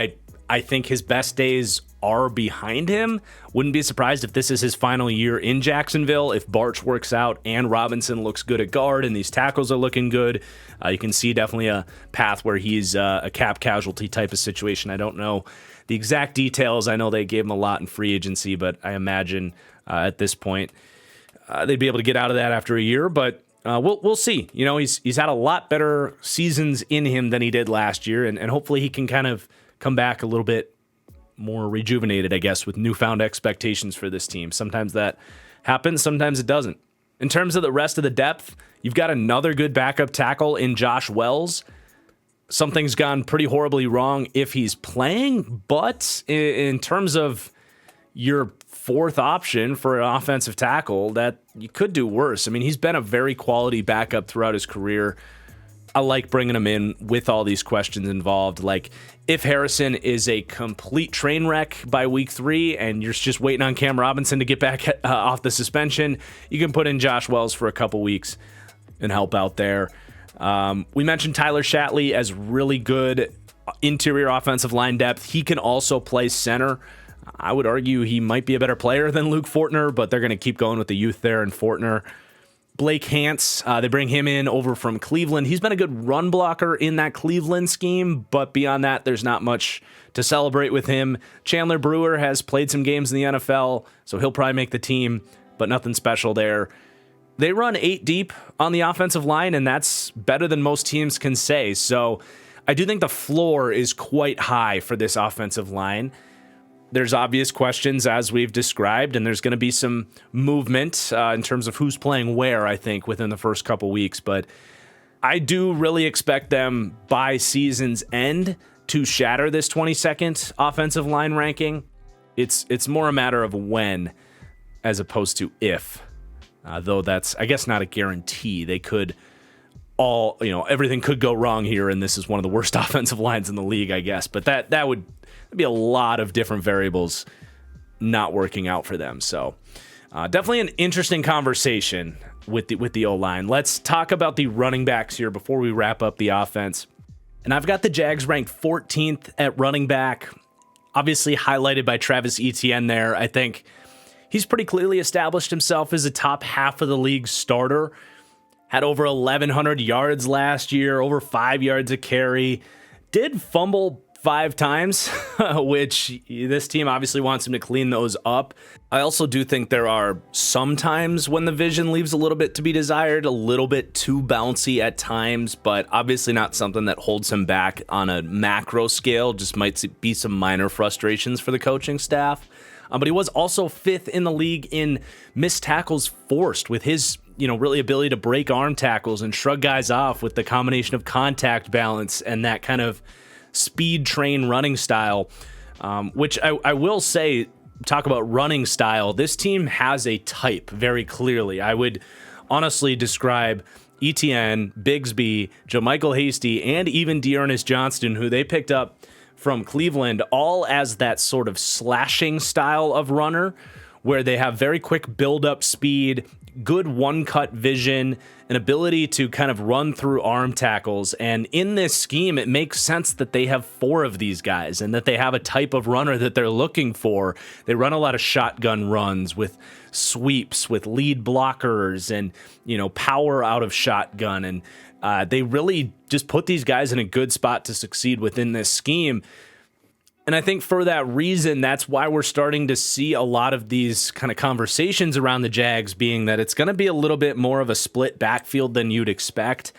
I think his best days are behind him. Wouldn't be surprised if this is his final year in Jacksonville. If Bartch works out and Robinson looks good at guard and these tackles are looking good, you can see definitely a path where he's a cap casualty type of situation. I don't know the exact details. I know they gave him a lot in free agency, but I imagine at this point they'd be able to get out of that after a year, but we'll see. You know, he's had a lot better seasons in him than he did last year, and hopefully he can kind of come back a little bit more rejuvenated, I guess, with newfound expectations for this team. Sometimes that happens, sometimes it doesn't. In terms of the rest of the depth, you've got another good backup tackle in Josh Wells. Something's gone pretty horribly wrong if he's playing, but in terms of your fourth option for an offensive tackle, that you could do worse. I mean, he's been a very quality backup throughout his career. I like bringing him in with all these questions involved. Like, if Harrison is a complete train wreck by week 3 and you're just waiting on Cam Robinson to get back off the suspension, you can put in Josh Wells for a couple weeks and help out there. We mentioned Tyler Shatley as really good interior offensive line depth. He can also play center. I would argue he might be a better player than Luke Fortner, but they're going to keep going with the youth there in Fortner. Blake Hance, they bring him in over from Cleveland. He's been a good run blocker in that Cleveland scheme, but beyond that, there's not much to celebrate with him. Chandler Brewer has played some games in the NFL, so he'll probably make the team, but nothing special there. They run 8 deep on the offensive line, and that's better than most teams can say. So I do think the floor is quite high for this offensive line. There's obvious questions, as we've described, and there's going to be some movement in terms of who's playing where, I think, within the first couple weeks. But I do really expect them by season's end to shatter this 22nd offensive line ranking. It's more a matter of when as opposed to if. though that's, I guess, not a guarantee. They could everything could go wrong here, and this is one of the worst offensive lines in the league, I guess. But that would be a lot of different variables not working out for them. So definitely an interesting conversation with the O-line. Let's talk about the running backs here before we wrap up the offense. And I've got the Jags ranked 14th at running back, obviously highlighted by Travis Etienne there. I think he's pretty clearly established himself as a top half of the league starter. Had over 1,100 yards last year, over 5 yards a carry. Did fumble 5 times, which this team obviously wants him to clean those up. I also do think there are some times when the vision leaves a little bit to be desired, a little bit too bouncy at times, but obviously not something that holds him back on a macro scale. Just might be some minor frustrations for the coaching staff. But he was also 5th in the league in missed tackles forced, with his really ability to break arm tackles and shrug guys off with the combination of contact balance and that kind of speed train running style, which I will say, talk about running style. This team has a type very clearly. I would honestly describe Etienne, Bigsby, JaMychal Hasty, and even Dearness Johnston, who they picked up from Cleveland, all as that sort of slashing style of runner where they have very quick build-up speed, good one-cut vision, an ability to kind of run through arm tackles. And in this scheme, it makes sense that they have 4 of these guys and that they have a type of runner that they're looking for. They run a lot of shotgun runs with sweeps, with lead blockers, and, power out of shotgun. And they really just put these guys in a good spot to succeed within this scheme. And I think for that reason, that's why we're starting to see a lot of these kind of conversations around the Jags being that it's going to be a little bit more of a split backfield than you'd expect.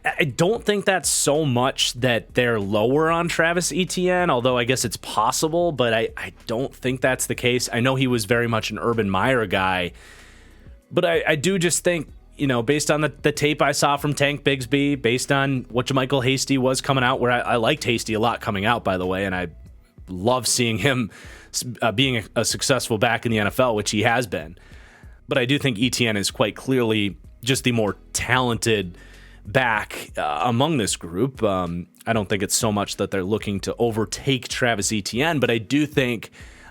I don't think that's so much that they're lower on Travis Etienne, although I guess it's possible, but I don't think that's the case. I know he was very much an Urban Meyer guy, but I do just think, based on the tape I saw from Tank Bigsby, based on what JaMychal Hasty was coming out, where I liked Hasty a lot coming out, by the way, and I love seeing him being a successful back in the NFL, which he has been. But I do think Etienne is quite clearly just the more talented back among this group. I don't think it's so much that they're looking to overtake Travis Etienne, but I do think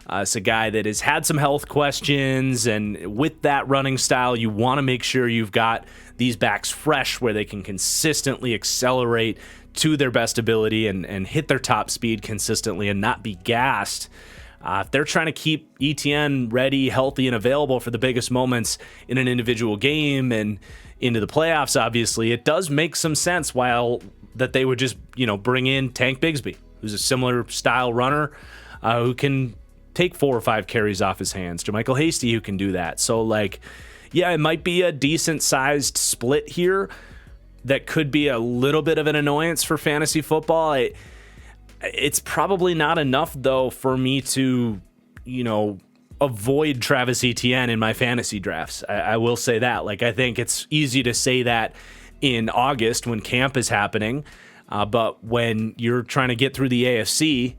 it's a guy that has had some health questions, and with that running style, you want to make sure you've got these backs fresh where they can consistently accelerate to their best ability and hit their top speed consistently and not be gassed. If they're trying to keep Etienne ready, healthy, and available for the biggest moments in an individual game and into the playoffs, obviously, it does make some sense that they would just, bring in Tank Bigsby, who's a similar style runner who can take 4 or 5 carries off his hands. JaMychal Hasty, who can do that. So, it might be a decent-sized split here that could be a little bit of an annoyance for fantasy football. It's probably not enough, though, for me to, avoid Travis Etienne in my fantasy drafts. I will say that. I think it's easy to say that in August when camp is happening, but when you're trying to get through the AFC,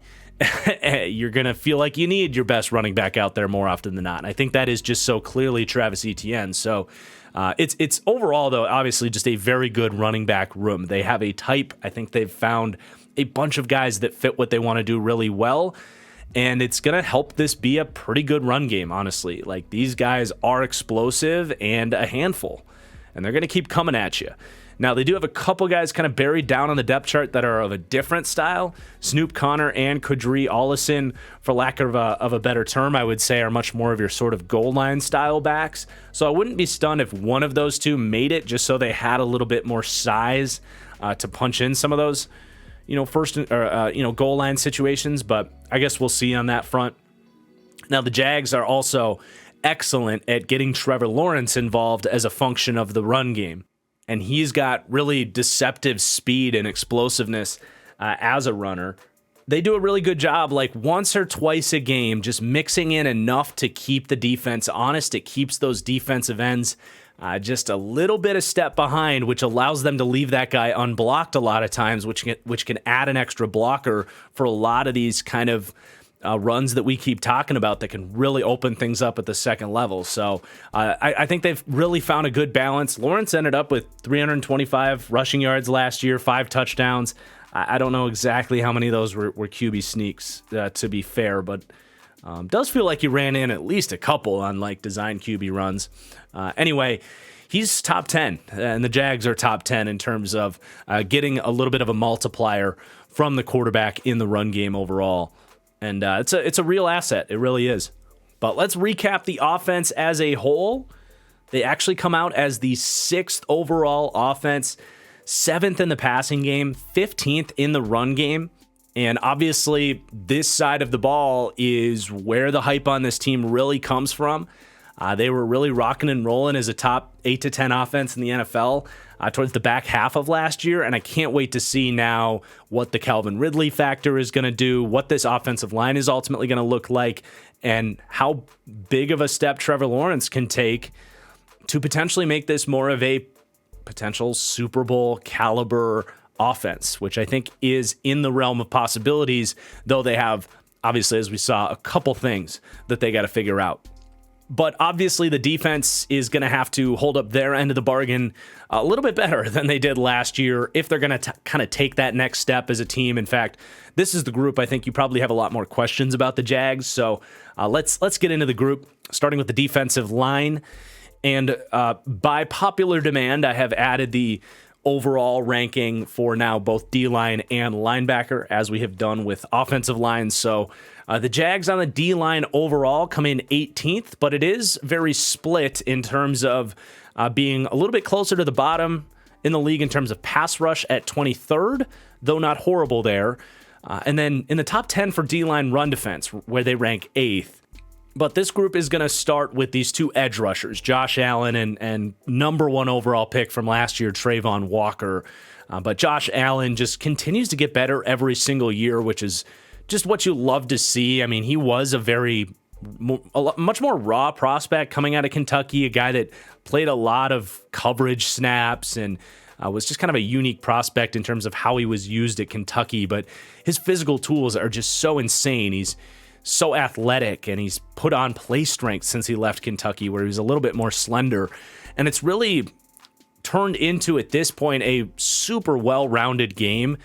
you're going to feel like you need your best running back out there more often than not. And I think that is just so clearly Travis Etienne. So it's overall, though, obviously just a very good running back room. They have a type. I think they've found a bunch of guys that fit what they want to do really well. And it's going to help this be a pretty good run game, honestly. These guys are explosive and a handful, and they're going to keep coming at you. Now, they do have a couple guys kind of buried down on the depth chart that are of a different style. Snoop Connor and Kadri Ollison, for lack of a better term, I would say are much more of your sort of goal line style backs. So I wouldn't be stunned if one of those two made it, just so they had a little bit more size to punch in some of those, goal line situations. But I guess we'll see on that front. Now, the Jags are also excellent at getting Trevor Lawrence involved as a function of the run game. And he's got really deceptive speed and explosiveness as a runner. They do a really good job, once or twice a game, just mixing in enough to keep the defense honest. It keeps those defensive ends just a little bit a step behind, which allows them to leave that guy unblocked a lot of times, which can add an extra blocker for a lot of these kind of runs that we keep talking about that can really open things up at the second level. So I think they've really found a good balance. Lawrence ended up with 325 rushing yards last year, 5 touchdowns. I don't know exactly how many of those were QB sneaks, to be fair, but does feel like he ran in at least a couple on like design QB runs. Anyway, he's top 10, and the Jags are top 10 in terms of getting a little bit of a multiplier from the quarterback in the run game overall. And it's a real asset. It really is. But let's recap the offense as a whole. They actually come out as the 6th overall offense, 7th in the passing game, 15th in the run game. And obviously, this side of the ball is where the hype on this team really comes from. They were really rocking and rolling as a top 8 to 10 offense in the NFL towards the back half of last year, and I can't wait to see now what the Calvin Ridley factor is going to do, what this offensive line is ultimately going to look like, and how big of a step Trevor Lawrence can take to potentially make this more of a potential Super Bowl caliber offense, which I think is in the realm of possibilities, though they have, obviously, as we saw, a couple things that they got to figure out. But obviously the defense is going to have to hold up their end of the bargain a little bit better than they did last year if they're going to kind of take that next step as a team. In fact, this is the group I think you probably have a lot more questions about the Jags. So let's get into the group, starting with the defensive line. And by popular demand, I have added the overall ranking for now both D-line and linebacker, as we have done with offensive lines. So the Jags on the D-line overall come in 18th, but it is very split in terms of being a little bit closer to the bottom in the league in terms of pass rush at 23rd, though not horrible there. And then in the top 10 for D-line run defense, where they rank 8th. But this group is going to start with these 2 edge rushers, Josh Allen and number 1 overall pick from last year, Trayvon Walker. But Josh Allen just continues to get better every single year, which is just what you love to see. I mean, he was a much more raw prospect coming out of Kentucky, a guy that played a lot of coverage snaps and was just kind of a unique prospect in terms of how he was used at Kentucky. But his physical tools are just so insane. He's so athletic, and he's put on play strength since he left Kentucky, where he was a little bit more slender. And it's really turned into, at this point, a super well-rounded game.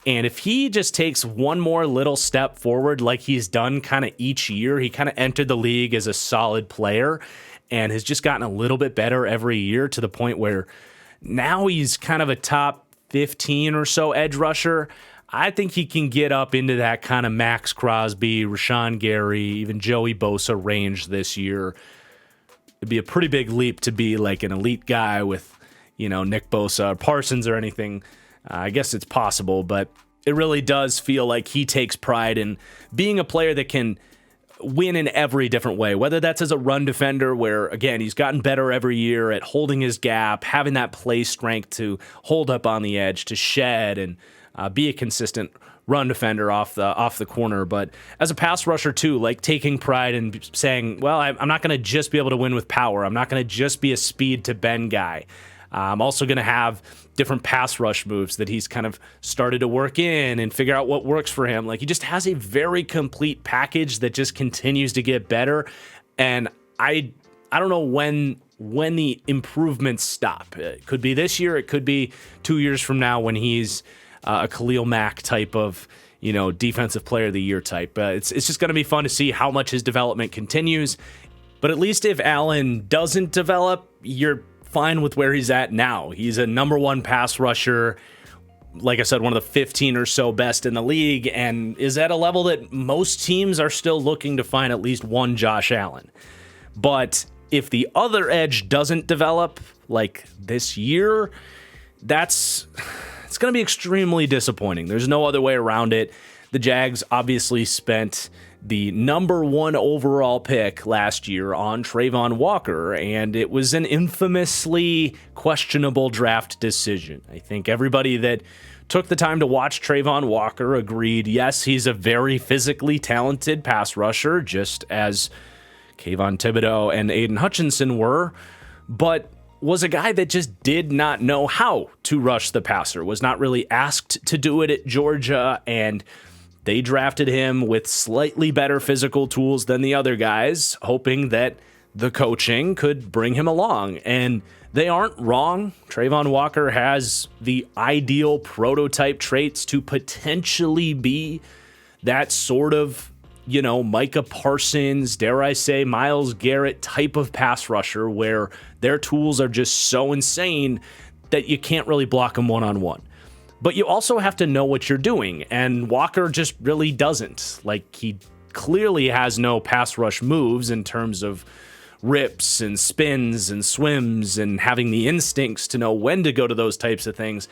And if he just takes one more little step forward like he's done kind of each year, he kind of entered the league as a solid player and has just gotten a little bit better every year to the point where now he's kind of a top 15 or so edge rusher. I think he can get up into that kind of Max Crosby, Rashawn Gary, even Joey Bosa range this year. It'd be a pretty big leap to be like an elite guy with, Nick Bosa or Parsons or anything. I guess it's possible, but it really does feel like he takes pride in being a player that can win in every different way, whether that's as a run defender where, again, he's gotten better every year at holding his gap, having that play strength to hold up on the edge, to shed and be a consistent run defender off the corner, but as a pass rusher too, like taking pride in saying, well, I'm not going to just be able to win with power. I'm not going to just be a speed to bend guy. I'm also going to have different pass rush moves that he's kind of started to work in and figure out what works for him. Like, he just has a very complete package that just continues to get better. And I don't know when the improvements stop. It could be this year. It could be 2 years from now when he's a Khalil Mack type of, defensive player of the year type. It's just going to be fun to see how much his development continues. But at least if Allen doesn't develop, you're fine with where he's at now. He's a number 1 pass rusher, like I said, one of the 15 or so best in the league, and is at a level that most teams are still looking to find at least one Josh Allen. But if the other edge doesn't develop, like this year, it's going to be extremely disappointing. There's no other way around it. The Jags obviously spent the number 1 overall pick last year on Trayvon Walker, and it was an infamously questionable draft decision. I think everybody that took the time to watch Trayvon Walker agreed, yes, he's a very physically talented pass rusher, just as Kayvon Thibodeau and Aiden Hutchinson were, but was a guy that just did not know how to rush the passer, was not really asked to do it at Georgia, and They drafted him with slightly better physical tools than the other guys, hoping that the coaching could bring him along. And they aren't wrong. Travon Walker has the ideal prototype traits to potentially be that sort of, Micah Parsons, dare I say, Myles Garrett type of pass rusher where their tools are just so insane that you can't really block them one-on-one. But you also have to know what you're doing, and Walker just really doesn't. Like, he clearly has no pass rush moves in terms of rips and spins and swims and having the instincts to know when to go to those types of things.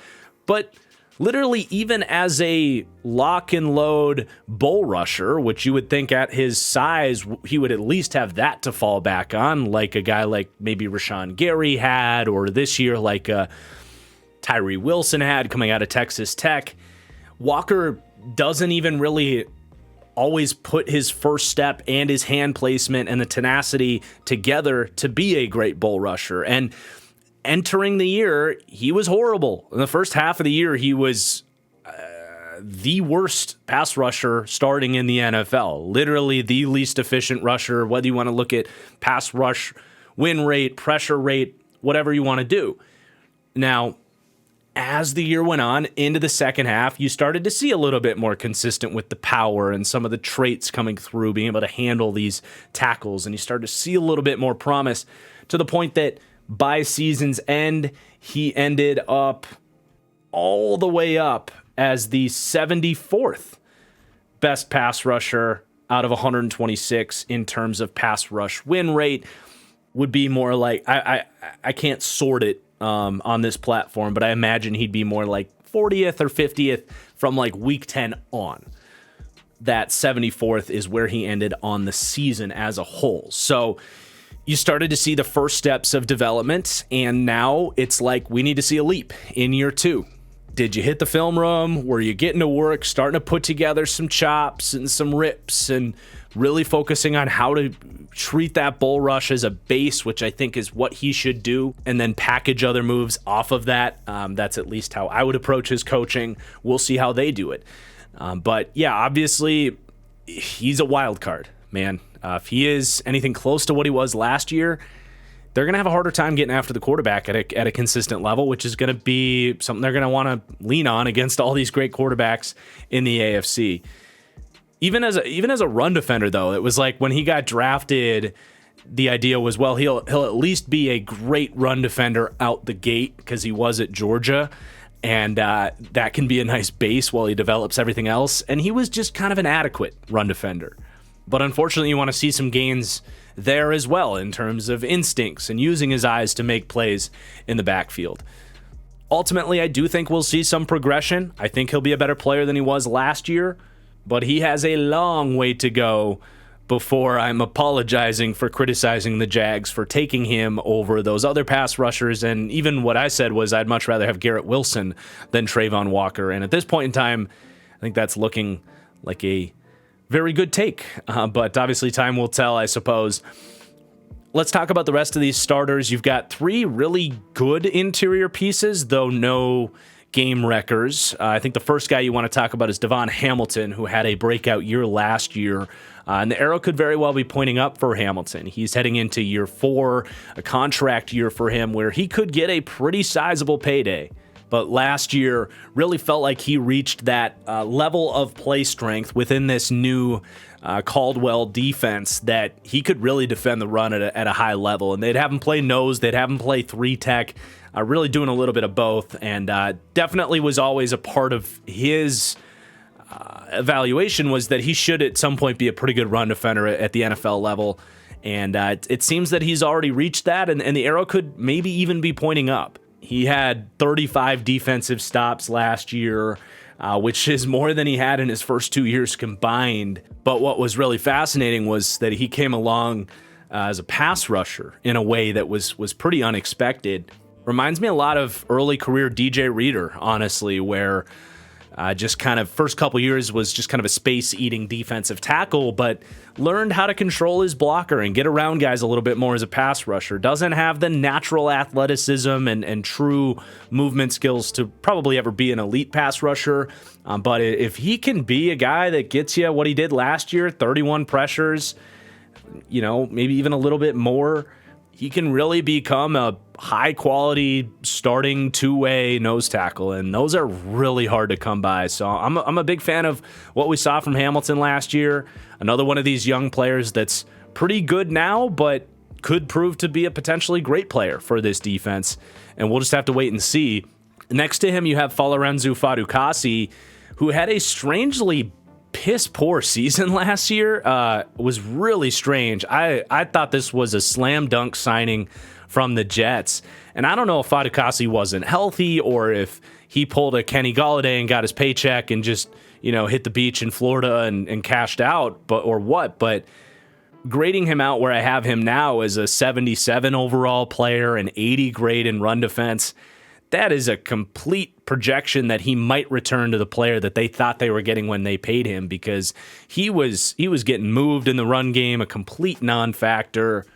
But literally, even as a lock and load bull rusher, which you would think at his size, he would at least have that to fall back on, like a guy like maybe Rashawn Gary had, or this year like Tyree Wilson had coming out of Texas Tech. Walker doesn't even really always put his first step and his hand placement and the tenacity together to be a great bull rusher. And entering the year, he was horrible. In the first half of the year, he was the worst pass rusher starting in the NFL. Literally the least efficient rusher, whether you want to look at pass rush, win rate, pressure rate, whatever you want to do. Now, as the year went on into the second half, you started to see a little bit more consistent with the power and some of the traits coming through, being able to handle these tackles. And you started to see a little bit more promise to the point that by season's end, he ended up all the way up as the 74th best pass rusher out of 126 in terms of pass rush win rate. Would be more like, I can't sort it on this platform, but I imagine he'd be more like 40th or 50th from like week 10 on. That 74th is where he ended on the season as a whole. So you started to see the first steps of development, and now it's like we need to see a leap in year 2. Did you hit the film room? Were you getting to work, starting to put together some chops and some rips and really focusing on how to treat that bull rush as a base, which I think is what he should do, and then package other moves off of that? That's at least how I would approach his coaching. We'll see how they do it. But yeah, obviously, he's a wild card, man. If he is anything close to what he was last year, they're going to have a harder time getting after the quarterback at a consistent level, which is going to be something they're going to want to lean on against all these great quarterbacks in the AFC. Even as a run defender, though, it was like when he got drafted, the idea was, well, he'll at least be a great run defender out the gate because he was at Georgia, and that can be a nice base while he develops everything else. And he was just kind of an adequate run defender. But unfortunately, you want to see some gains there as well in terms of instincts and using his eyes to make plays in the backfield. Ultimately, I do think we'll see some progression. I think he'll be a better player than he was last year, but he has a long way to go before I'm apologizing for criticizing the Jags for taking him over those other pass rushers. And even what I said was I'd much rather have Garrett Wilson than Travon Walker. And at this point in time, I think that's looking like a very good take. But obviously time will tell, I suppose. Let's talk about the rest of these starters. You've got 3 really good interior pieces, though no game wreckers. I think the first guy you want to talk about is Devon Hamilton, who had a breakout year last year. And the arrow could very well be pointing up for Hamilton. He's heading into year 4, a contract year for him where he could get a pretty sizable payday. But last year really felt like he reached that level of play strength within this new Caldwell defense that he could really defend the run at a high level. And they'd have him play nose, they'd have him play 3-tech, really doing a little bit of both. And definitely was always a part of his evaluation was that he should at some point be a pretty good run defender at the NFL level. And it seems that he's already reached that, and the arrow could maybe even be pointing up. He had 35 defensive stops last year, which is more than he had in his first 2 years combined. But what was really fascinating was that he came along as a pass rusher in a way that was pretty unexpected. Reminds me a lot of early career DJ Reader, honestly, where Just kind of first couple years was just kind of a space-eating defensive tackle, but learned how to control his blocker and get around guys a little bit more as a pass rusher. Doesn't have the natural athleticism and true movement skills to probably ever be an elite pass rusher. But if he can be a guy that gets you what he did last year, 31 pressures, maybe even a little bit more, he can really become a high-quality starting two-way nose tackle, and those are really hard to come by. So I'm a big fan of what we saw from Hamilton last year. Another one of these young players that's pretty good now, but could prove to be a potentially great player for this defense, and we'll just have to wait and see. Next to him, you have Falorenzo Fatukasi, who had a strangely piss poor season last year. Was really strange. I thought this was a slam dunk signing from the Jets, and I don't know if Fatukasi wasn't healthy or if he pulled a Kenny Golladay and got his paycheck and just hit the beach in Florida and cashed out, but grading him out where I have him now as a 77 overall player, an 80 grade in run defense. That is a complete projection that he might return to the player that they thought they were getting when they paid him, because he was getting moved in the run game, a complete non-factor.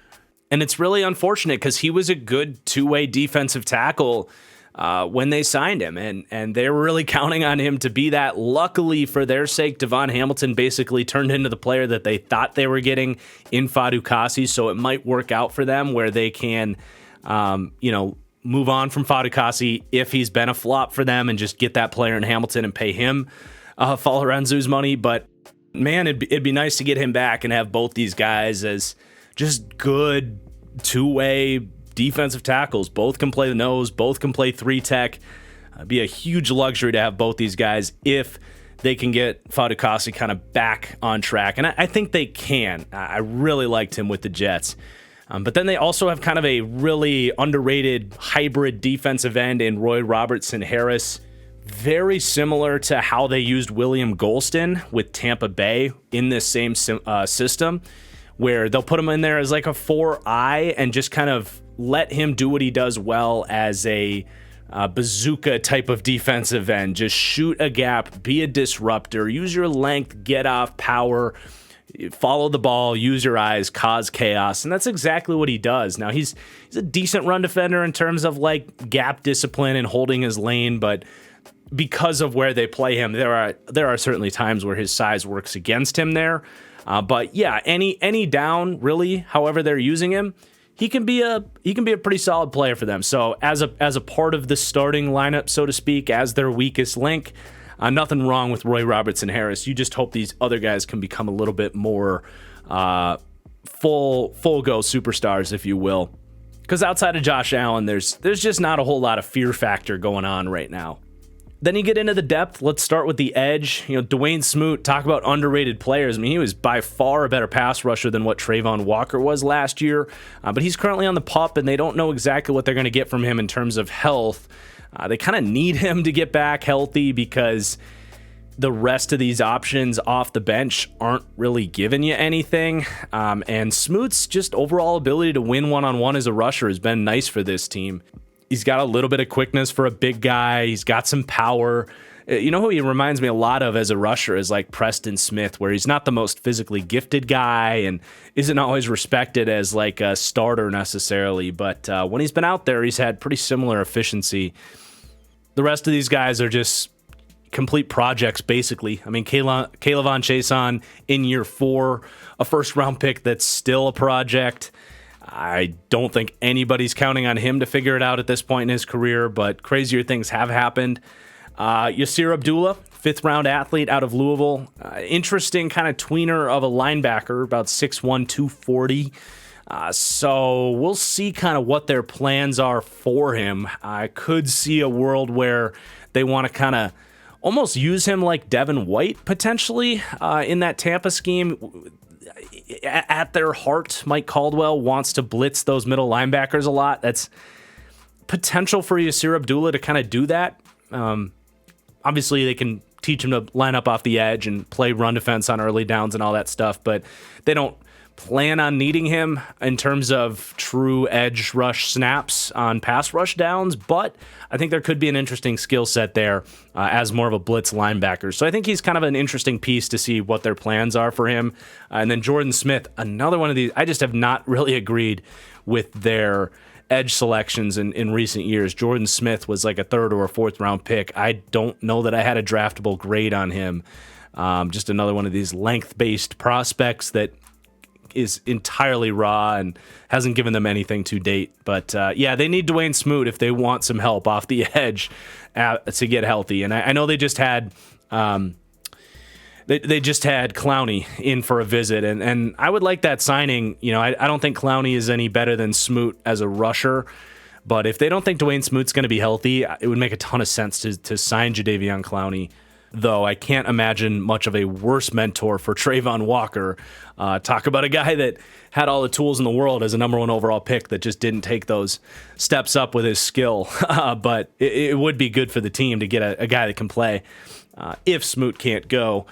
And it's really unfortunate because he was a good two-way defensive tackle when they signed him, and they were really counting on him to be that. Luckily for their sake, Devon Hamilton basically turned into the player that they thought they were getting in Fatukasi, so it might work out for them where they can, move on from Fatukasi if he's been a flop for them and just get that player in Hamilton and pay him Falorenzo's money. But man, it'd be nice to get him back and have both these guys as just good two-way defensive tackles. Both can play the nose, both can play three tech. It'd be a huge luxury to have both these guys if they can get Fatukasi kind of back on track. And I think they can. I really liked him with the Jets. But then they also have kind of a really underrated hybrid defensive end in Roy Robertson-Harris. Very similar to how they used William Golston with Tampa Bay in this same system, where they'll put him in there as like a 4-eye and just kind of let him do what he does well as a bazooka type of defensive end. Just shoot a gap, be a disruptor, use your length, get off power, follow the ball, use your eyes, cause chaos. And that's exactly what he does. Now, he's a decent run defender in terms of like gap discipline and holding his lane, but because of where they play him, there are certainly times where his size works against him there. But yeah, any down really, however they're using him, he can be a pretty solid player for them. So as a part of the starting lineup, so to speak, as their weakest link, nothing wrong with Roy Robertson-Harris. You just hope these other guys can become a little bit more full go superstars, if you will. Because outside of Josh Allen, there's just not a whole lot of fear factor going on right now. Then you get into the depth. Let's start with the edge. Dwayne Smoot, talk about underrated players. I mean, he was by far a better pass rusher than what Trayvon Walker was last year. But he's currently on the PUP, and they don't know exactly what they're going to get from him in terms of health. They kind of need him to get back healthy because the rest of these options off the bench aren't really giving you anything. And Smoot's just overall ability to win one-on-one as a rusher has been nice for this team. He's got a little bit of quickness for a big guy. He's got some power. You know who he reminds me a lot of as a rusher is like Preston Smith, where he's not the most physically gifted guy and isn't always respected as like a starter necessarily. But when he's been out there, he's had pretty similar efficiency. The rest of these guys are just complete projects, basically. I mean, Kayvon Chason in year 4, a first-round pick that's still a project. I don't think anybody's counting on him to figure it out at this point in his career, but crazier things have happened. Yasir Abdullah, 5th-round athlete out of Louisville. Interesting kind of tweener of a linebacker, about 6'1", 240. So we'll see kind of what their plans are for him. I could see a world where they want to kind of almost use him like Devin White, potentially, in that Tampa scheme. At their heart, Mike Caldwell wants to blitz those middle linebackers a lot. That's potential for Yasir Abdullah to kind of do that. Obviously, they can teach him to line up off the edge and play run defense on early downs and all that stuff, but they don't plan on needing him in terms of true edge rush snaps on pass rush downs, but I think there could be an interesting skill set there as more of a blitz linebacker. So I think he's kind of an interesting piece to see what their plans are for him. And then Jordan Smith, another one of these, I just have not really agreed with their edge selections in recent years. Jordan Smith was like a 3rd or a 4th round pick. I don't know that I had a draftable grade on him. Just another one of these length-based prospects that is entirely raw and hasn't given them anything to date. But yeah, they need Dwayne Smoot if they want some help off the edge to get healthy. And I know they just had they just had Clowney in for a visit, and I would like that signing. You know, I don't think Clowney is any better than Smoot as a rusher. But if they don't think Dwayne Smoot's going to be healthy, it would make a ton of sense to sign Jadeveon Clowney. Though I can't imagine much of a worse mentor for Trayvon Walker. Talk about a guy that had all the tools in the world as a number 1 overall pick that just didn't take those steps up with his skill. But it would be good for the team to get a guy that can play if Smoot can't go.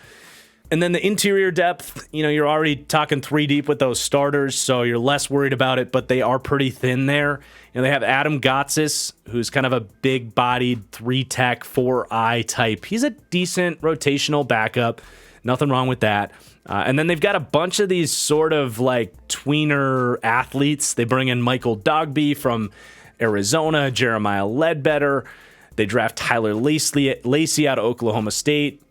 And then the interior depth, you know, you're already talking 3 deep with those starters, so you're less worried about it, but they are pretty thin there. You know, they have Adam Gotsis, who's kind of a big-bodied 3-tech, 4-eye type. He's a decent rotational backup. Nothing wrong with that. And then they've got a bunch of these sort of like tweener athletes. They bring in Michael Dogby from Arizona, Jeremiah Ledbetter. They draft Tyler Lacey out of Oklahoma State.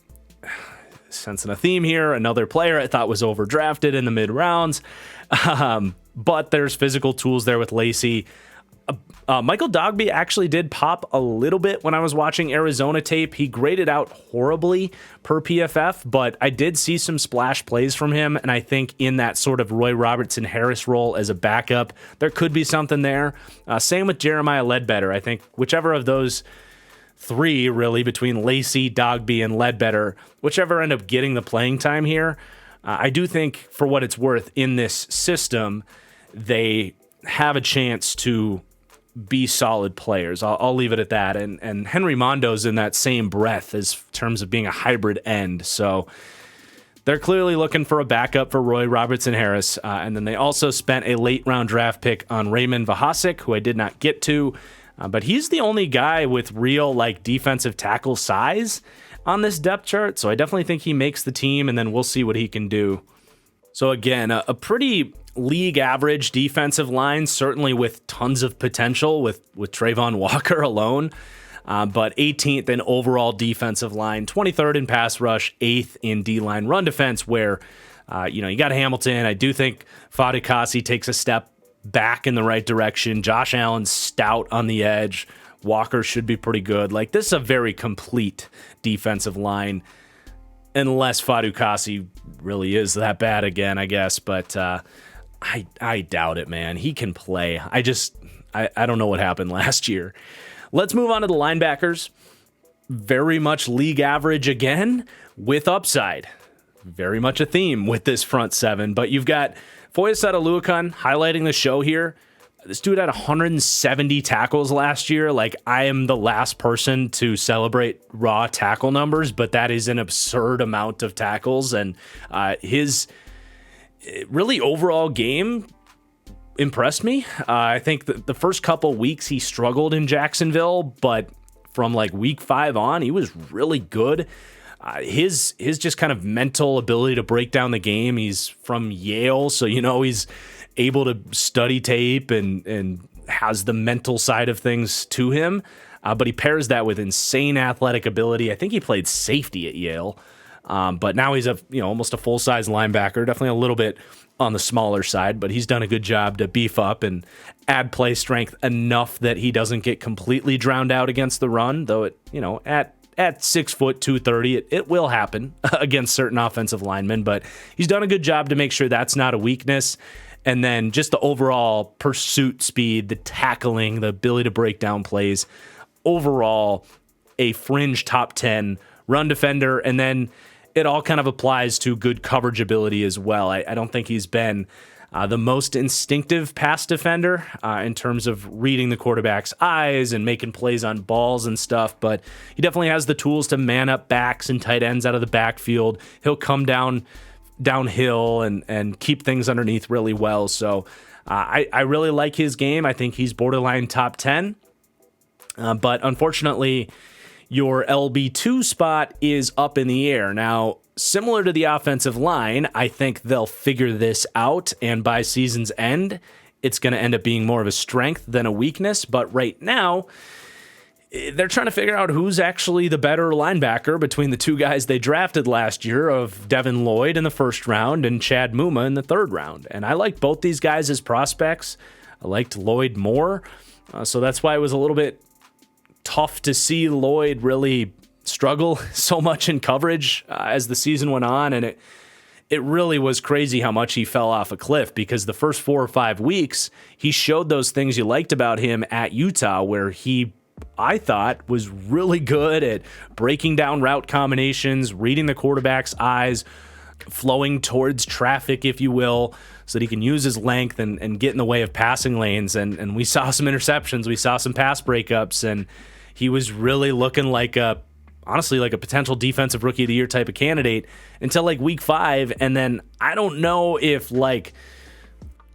Sensing a theme here. Another player I thought was overdrafted in the mid-rounds. But there's physical tools there with Lacey. Michael Dogby actually did pop a little bit when I was watching Arizona tape. He graded out horribly per PFF, but I did see some splash plays from him, and I think in that sort of Roy Robertson-Harris role as a backup, there could be something there. Same with Jeremiah Ledbetter. I think whichever of those 3, really, between Lacey, Dogby, and Ledbetter, whichever end up getting the playing time here, I do think, for what it's worth, in this system, they have a chance to be solid players. I'll leave it at that. And Henry Mondo's in that same breath as terms of being a hybrid end. So they're clearly looking for a backup for Roy Robertson-Harris. And then they also spent a late-round draft pick on Raymond Vahasek, who I did not get to. But he's the only guy with real like defensive tackle size on this depth chart. So I definitely think he makes the team, and then we'll see what he can do. So again, a pretty league average defensive line, certainly with tons of potential with Trayvon Walker alone. But 18th in overall defensive line, 23rd in pass rush, 8th in D-line run defense, where you got Hamilton. I do think Fadukasi takes a step back in the right direction. Josh Allen's stout on the edge. Walker should be pretty good. Like, this is a very complete defensive line, unless Fadukasi really is that bad again, I guess. But I doubt it, man. He can play. I don't know what happened last year. Let's move on to the linebackers. Very much league average again with upside. Very much a theme with this front 7. But you've got Foyesade Oluokun highlighting the show here. This dude had 170 tackles last year. Like, I am the last person to celebrate raw tackle numbers, but that is an absurd amount of tackles. And his really overall game impressed me. I think the first couple weeks he struggled in Jacksonville, but from like week 5 on, he was really good. His just kind of mental ability to break down the game. He's from Yale, so he's able to study tape and has the mental side of things to him. But he pairs that with insane athletic ability. I think he played safety at Yale, but now he's almost a full-size linebacker. Definitely a little bit on the smaller side, but he's done a good job to beef up and add play strength enough that he doesn't get completely drowned out against the run. Though at 6 foot 230, it will happen against certain offensive linemen, but he's done a good job to make sure that's not a weakness. And then just the overall pursuit speed, the tackling, the ability to break down plays, overall a fringe top 10 run defender. And then it all kind of applies to good coverage ability as well. I don't think he's been the most instinctive pass defender in terms of reading the quarterback's eyes and making plays on balls and stuff, but he definitely has the tools to man up backs and tight ends out of the backfield. He'll come down downhill and keep things underneath really well. So I really like his game. I think he's borderline top 10. But unfortunately, your LB2 spot is up in the air. Now, similar to the offensive line, I think they'll figure this out, and by season's end, it's going to end up being more of a strength than a weakness. But right now, they're trying to figure out who's actually the better linebacker between the two guys they drafted last year of Devin Lloyd in the first round and Chad Muma in the third round. And I liked both these guys as prospects. I liked Lloyd more. So that's why it was a little bit tough to see Lloyd really struggle so much in coverage as the season went on. And it really was crazy how much he fell off a cliff, because the first 4 or 5 weeks, he showed those things you liked about him at Utah, where he, I thought, was really good at breaking down route combinations, reading the quarterback's eyes, flowing towards traffic, if you will, so that he can use his length and get in the way of passing lanes. And we saw some interceptions. We saw some pass breakups, and he was really looking like honestly, like a potential defensive rookie of the year type of candidate until like week 5. And then I don't know if like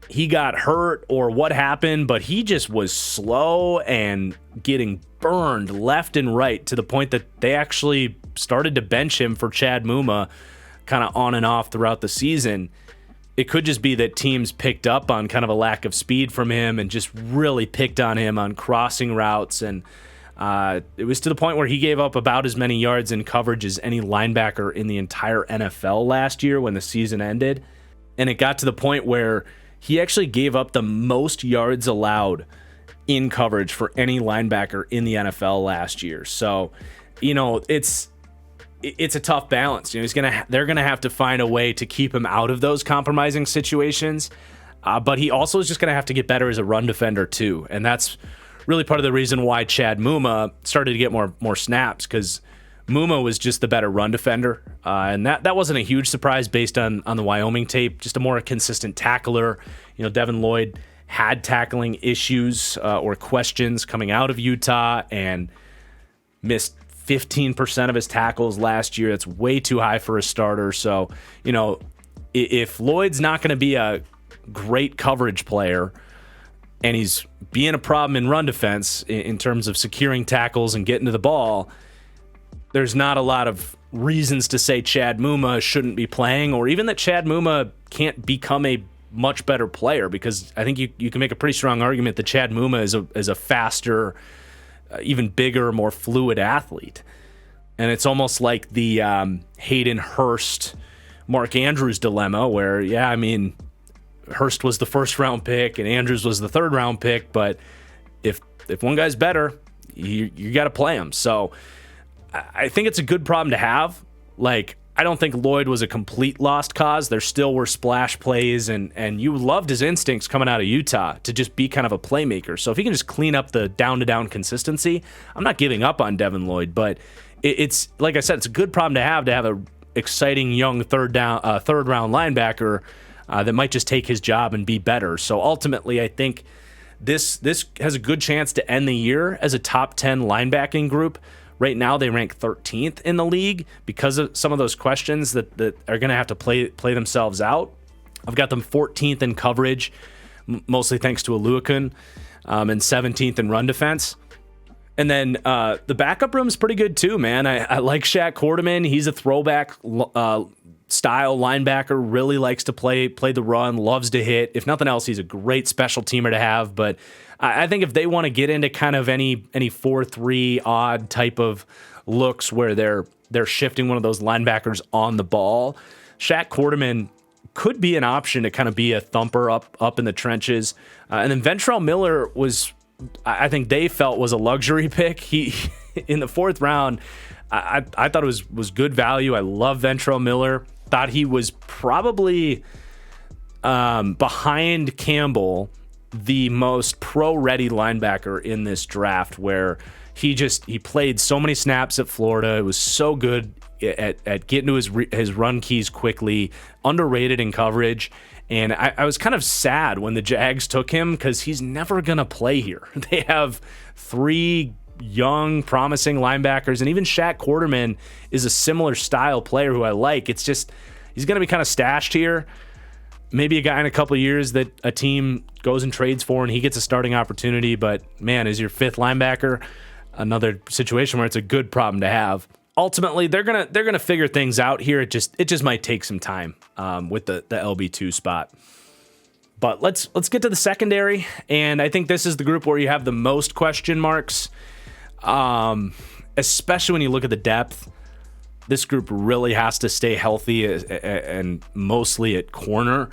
he got hurt or what happened, but he just was slow and getting burned left and right to the point that they actually started to bench him for Chad Muma kind of on and off throughout the season. It could just be that teams picked up on kind of a lack of speed from him and just really picked on him on crossing routes. And it was to the point where he gave up about as many yards in coverage as any linebacker in the entire NFL last year when the season ended. And it got to the point where he actually gave up the most yards allowed in coverage for any linebacker in the NFL last year. So, you know, it's a tough balance. You know, they're gonna have to find a way to keep him out of those compromising situations. But he also is just gonna have to get better as a run defender too, and that's really part of the reason why Chad Muma started to get more snaps, because Muma was just the better run defender, and that wasn't a huge surprise based on the Wyoming tape. Just a more consistent tackler. You know, Devin Lloyd had tackling issues or questions coming out of Utah and missed 15% of his tackles last year. That's way too high for a starter. So, you know, if Lloyd's not going to be a great coverage player and he's being a problem in run defense in terms of securing tackles and getting to the ball, there's not a lot of reasons to say Chad Muma shouldn't be playing, or even that Chad Muma can't become a much better player, because I think you can make a pretty strong argument that Chad Muma is a faster, even bigger, more fluid athlete. And it's almost like the Hayden Hurst, Mark Andrews dilemma, where, yeah, I mean, Hurst was the first round pick and Andrews was the third round pick, but if one guy's better, you got to play him. So I think it's a good problem to have. Like, I don't think Lloyd was a complete lost cause. There still were splash plays, and you loved his instincts coming out of Utah to just be kind of a playmaker. So if he can just clean up the down-to-down consistency, I'm not giving up on Devin Lloyd, but it's like I said, it's a good problem to have an exciting young third round linebacker that might just take his job and be better. So ultimately, I think this has a good chance to end the year as a top 10 linebacking group. Right now, they rank 13th in the league because of some of those questions that are going to have to play themselves out. I've got them 14th in coverage, mostly thanks to Aluakun, and 17th in run defense. And then the backup room is pretty good too, man. I like Shaq Quarterman. He's a throwback style linebacker, really likes to play the run, loves to hit. If nothing else, he's a great special teamer to have. But I think if they want to get into kind of any 4-3 odd type of looks where they're shifting one of those linebackers on the ball, Shaq Quarterman could be an option to kind of be a thumper up in the trenches. And then Ventrell Miller was, I think they felt, was a luxury pick. He in the 4th round, I thought it was good value. I love Ventrell Miller. Thought he was probably behind Campbell the most pro-ready linebacker in this draft, where he played so many snaps at Florida. It was so good at getting to his run keys quickly, underrated in coverage. And I was kind of sad when the Jags took him, because he's never going to play here. They have 3 young, promising linebackers, and even Shaq Quarterman is a similar style player who I like. It's just, he's going to be kind of stashed here. Maybe a guy in a couple of years that a team goes and trades for and he gets a starting opportunity, but man, is your fifth linebacker, another situation where it's a good problem to have. Ultimately, they're gonna figure things out here. It just might take some time with the LB2 spot. But let's get to the secondary, and I think this is the group where you have the most question marks, especially when you look at the depth. This group really has to stay healthy and mostly at corner.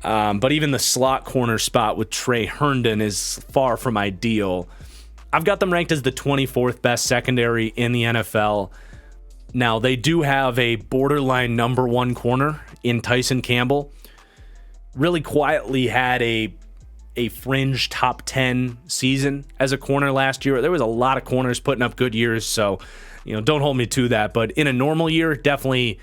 But even the slot corner spot with Trey Herndon is far from ideal. I've got them ranked as the 24th best secondary in the NFL. Now, they do have a borderline number one corner in Tyson Campbell. Really quietly had a fringe top 10 season as a corner last year. There was a lot of corners putting up good years, so don't hold me to that, but in a normal year, definitely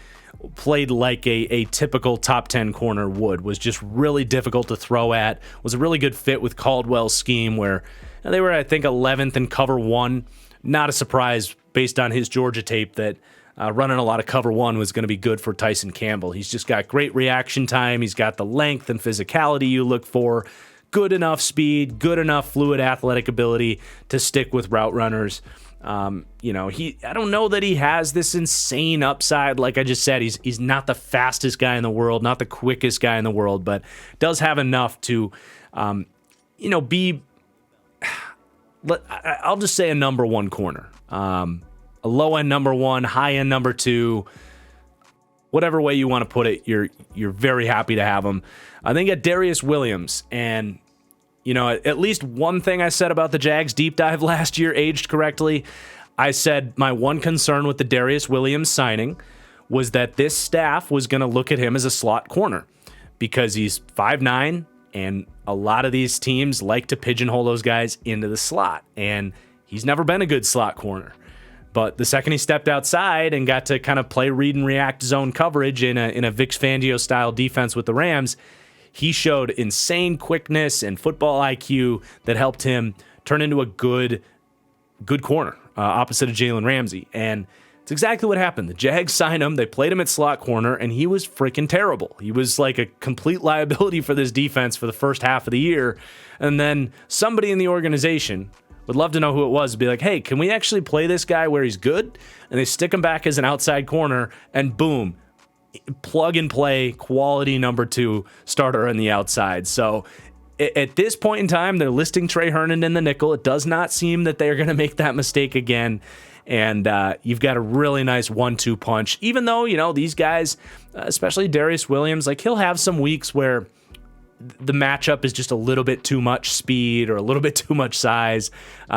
played like a typical top 10 corner would. Was just really difficult to throw at. Was a really good fit with Caldwell's scheme where they were, I think, 11th in cover one. Not a surprise based on his Georgia tape that running a lot of cover one was going to be good for Tyson Campbell. He's just got great reaction time. He's got the length and physicality you look for. Good enough speed, good enough fluid athletic ability to stick with route runners. I don't know that he has this insane upside. Like I just said, he's not the fastest guy in the world, not the quickest guy in the world, but does have enough to, be, I'll just say a number one corner. A low end number one, high end number two, whatever way you want to put it, you're very happy to have him. I think at Darius Williams, and at least one thing I said about the Jags deep dive last year aged correctly. I said my one concern with the Darius Williams signing was that this staff was going to look at him as a slot corner because he's 5'9", and a lot of these teams like to pigeonhole those guys into the slot, and he's never been a good slot corner. But the second he stepped outside and got to kind of play read and react zone coverage in a Vic Fangio style defense with the Rams, he showed insane quickness and football IQ that helped him turn into a good corner opposite of Jalen Ramsey. And it's exactly what happened. The Jags signed him. They played him at slot corner, and he was freaking terrible. He was like a complete liability for this defense for the first half of the year. And then somebody in the organization would love to know who it was, be like, hey, can we actually play this guy where he's good? And they stick him back as an outside corner, and boom, plug and play, quality number two starter on the outside. So at this point in time, they're listing Trey Herndon in the nickel. It does not seem that they're going to make that mistake again. And you've got a really nice 1-2 punch, even though, these guys, especially Darius Williams, like he'll have some weeks where the matchup is just a little bit too much speed or a little bit too much size.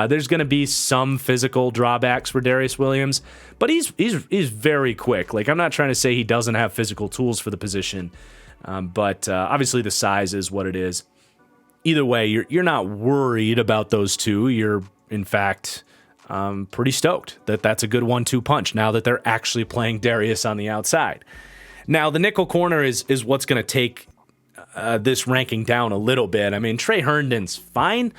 There's going to be some physical drawbacks for Darius Williams, but he's very quick. Like, I'm not trying to say he doesn't have physical tools for the position, but obviously the size is what it is. Either way, you're not worried about those two. You're, in fact, pretty stoked that that's a good 1-2 punch now that they're actually playing Darius on the outside. Now, the nickel corner is what's going to take this ranking down a little bit. I mean, Trey Herndon's fine.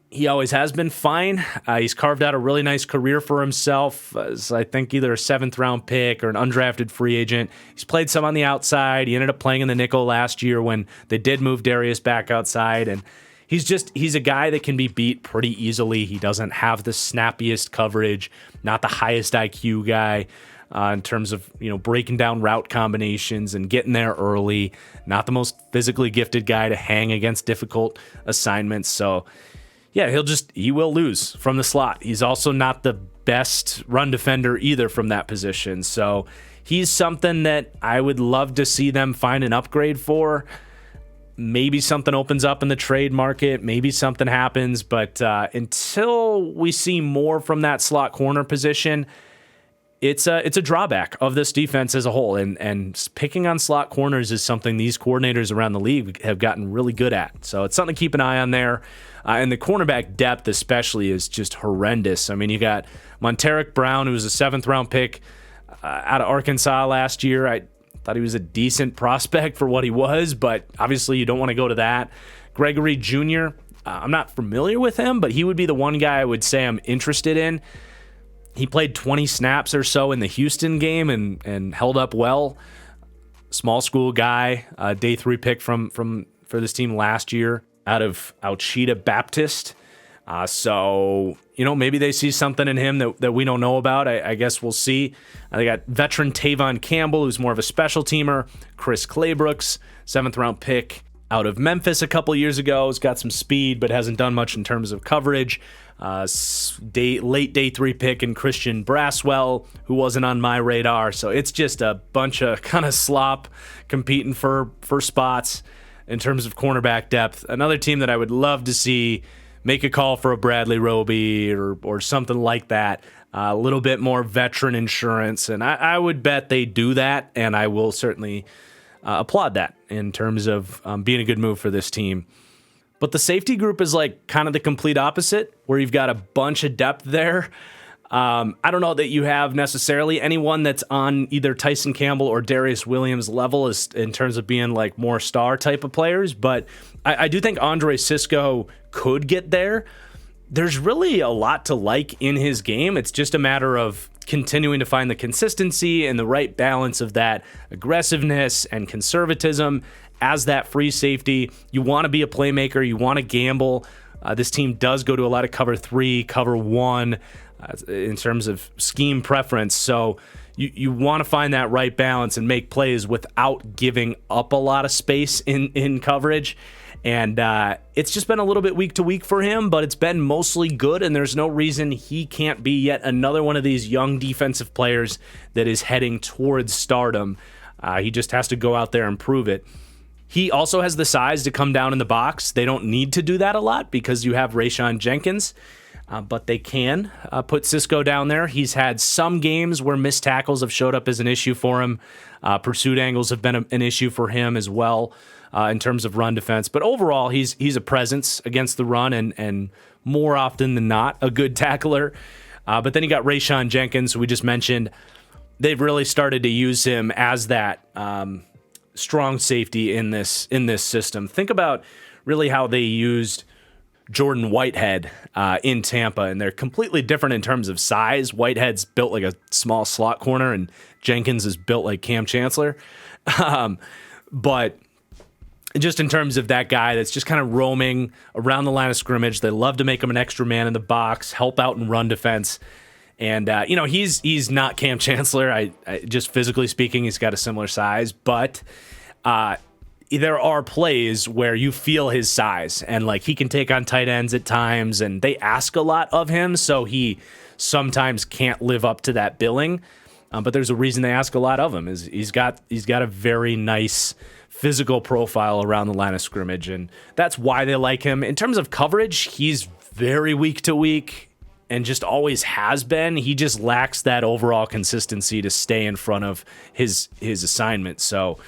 He always has been fine. He's carved out a really nice career for himself as, I think, either a 7th-round pick or an undrafted free agent. He's played some on the outside. He ended up playing in the nickel last year when they did move Darius back outside, and he's a guy that can be beat pretty easily. He doesn't have the snappiest coverage, not the highest IQ guy. In terms of breaking down route combinations and getting there early, not the most physically gifted guy to hang against difficult assignments. So yeah, he will lose from the slot. He's also not the best run defender either from that position. So he's something that I would love to see them find an upgrade for. Maybe something opens up in the trade market. Maybe something happens. But until we see more from that slot corner position, it's a drawback of this defense as a whole, and picking on slot corners is something these coordinators around the league have gotten really good at. So it's something to keep an eye on there. And the cornerback depth especially is just horrendous. I mean, you got Monteric Brown, who was a 7th-round pick out of Arkansas last year. I thought he was a decent prospect for what he was, but obviously you don't want to go to that. Gregory Jr., I'm not familiar with him, but he would be the one guy I would say I'm interested in. He played 20 snaps or so in the Houston game and held up well. small school guy, day 3 pick for this team last year out of Ouachita Baptist. So, maybe they see something in him that we don't know about. I guess we'll see. They got veteran Tavon Campbell, who's more of a special teamer. Chris Claybrooks, 7th round pick out of Memphis a couple years ago. He's got some speed, but hasn't done much in terms of coverage. Late day 3 pick in Christian Braswell, who wasn't on my radar. So it's just a bunch of kind of slop competing for spots in terms of cornerback depth. Another team that I would love to see make a call for a Bradley Roby or something like that. A little bit more veteran insurance, and I would bet they do that, and I will certainly applaud that in terms of being a good move for this team. But the safety group is like kind of the complete opposite, where you've got a bunch of depth there. I don't know that you have necessarily anyone that's on either Tyson Campbell or Darius Williams level as in terms of being like more star type of players, but I do think Andre Sisco could get there. There's really a lot to like in his game. It's just a matter of continuing to find the consistency and the right balance of that aggressiveness and conservatism as that free safety. You want to be a playmaker. You want to gamble. This team does go to a lot of cover 3, cover 1 in terms of scheme preference. So you want to find that right balance and make plays without giving up a lot of space in coverage. And it's just been a little bit week to week for him, but it's been mostly good, and there's no reason he can't be yet another one of these young defensive players that is heading towards stardom. He just has to go out there and prove it. He also has the size to come down in the box. They don't need to do that a lot because you have Rayshawn Jenkins, but they can put Sisco down there. He's had some games where missed tackles have showed up as an issue for him. Pursuit angles have been an issue for him as well. In terms of run defense. But overall, he's a presence against the run and more often than not, a good tackler. But then you got Rayshawn Jenkins, who we just mentioned. They've really started to use him as that strong safety in this system. Think about really how they used Jordan Whitehead in Tampa, and they're completely different in terms of size. Whitehead's built like a small slot corner, and Jenkins is built like Cam Chancellor. But just in terms of that guy that's just kind of roaming around the line of scrimmage. They love to make him an extra man in the box, help out in run defense. And, he's not Cam Chancellor. I just physically speaking, he's got a similar size. But there are plays where you feel his size. And, like, he can take on tight ends at times. And they ask a lot of him, so he sometimes can't live up to that billing. But there's a reason they ask a lot of him. Is he's got a very nice physical profile around the line of scrimmage, and that's why they like him. In terms of coverage, he's very week to week and just always has been. He just lacks that overall consistency to stay in front of his assignment. So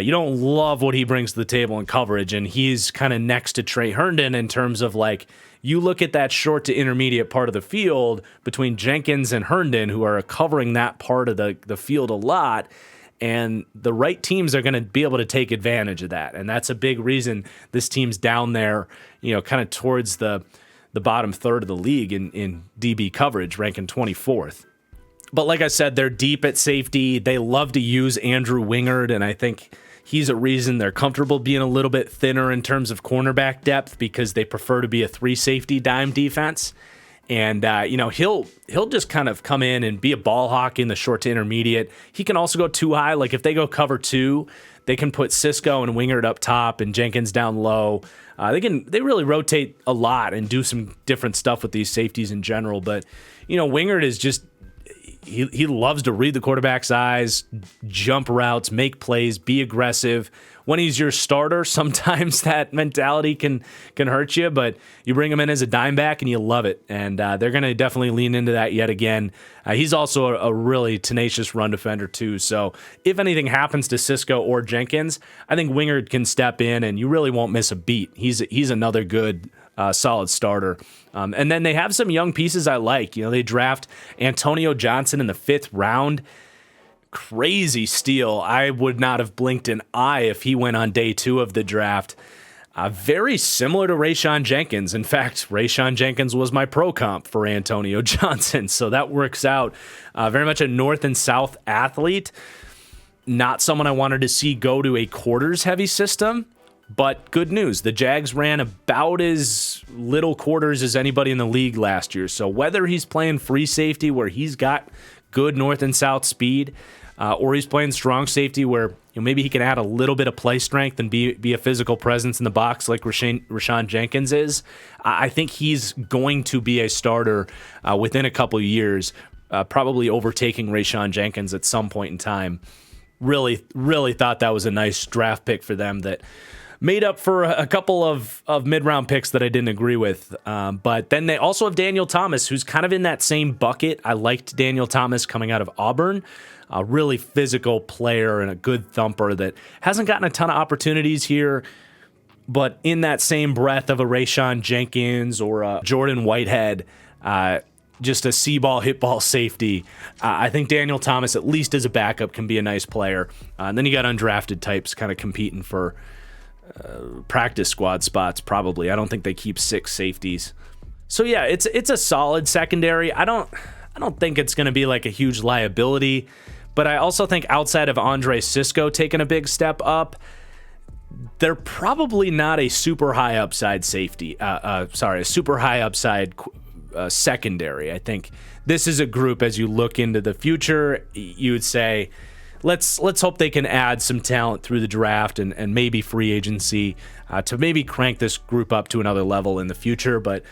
you don't love what he brings to the table in coverage, and he's kind of next to Trey Herndon in terms of, like, you look at that short to intermediate part of the field between Jenkins and Herndon, who are covering that part of the field a lot, and the right teams are going to be able to take advantage of that. And that's a big reason this team's down there, kind of towards the bottom third of the league in DB coverage, ranking 24th. But like I said, they're deep at safety. They love to use Andrew Wingard, and I think he's a reason they're comfortable being a little bit thinner in terms of cornerback depth because they prefer to be a 3-safety dime defense. And, he'll just kind of come in and be a ball hawk in the short to intermediate. He can also go too high. Like, if they go cover 2, they can put Sisco and Wingard up top and Jenkins down low. They really rotate a lot and do some different stuff with these safeties in general. But, Wingard is just, he loves to read the quarterback's eyes, jump routes, make plays, be aggressive. When he's your starter, sometimes that mentality can hurt you, but you bring him in as a dime back and you love it. And they're going to definitely lean into that yet again. He's also a really tenacious run defender too. So if anything happens to Sisco or Jenkins, I think Wingard can step in and you really won't miss a beat. He's another good solid starter. And then they have some young pieces I like. They draft Antonio Johnson in the 5th round. Crazy steal. I would not have blinked an eye if he went on day 2 of the draft. Very similar to Rayshawn Jenkins. In fact, Rayshawn Jenkins was my pro comp for Antonio Johnson, so that works out. Very much a north and south athlete. Not someone I wanted to see go to a quarters-heavy system, but good news. The Jags ran about as little quarters as anybody in the league last year. So whether he's playing free safety where he's got good north and south speed, or he's playing strong safety where maybe he can add a little bit of play strength and be a physical presence in the box like Rashawn Jenkins is, I think he's going to be a starter within a couple of years, probably overtaking Rashawn Jenkins at some point in time. Really thought that was a nice draft pick for them that made up for a couple of mid-round picks that I didn't agree with. But then they also have Daniel Thomas, who's kind of in that same bucket. I liked Daniel Thomas coming out of Auburn. A really physical player and a good thumper that hasn't gotten a ton of opportunities here. But in that same breath of a Rashawn Jenkins or a Jordan Whitehead, just a C-ball, hit-ball safety, I think Daniel Thomas, at least as a backup, can be a nice player. And then you got undrafted types kind of competing for practice squad spots, probably. I don't think they keep 6 safeties. So yeah, it's a solid secondary. I don't think it's going to be like a huge liability, but I also think outside of Andre Sisco taking a big step up, they're probably not a super high upside safety. A super high upside secondary. I think this is a group, as you look into the future, you would say, let's hope they can add some talent through the draft and maybe free agency to maybe crank this group up to another level in the future. But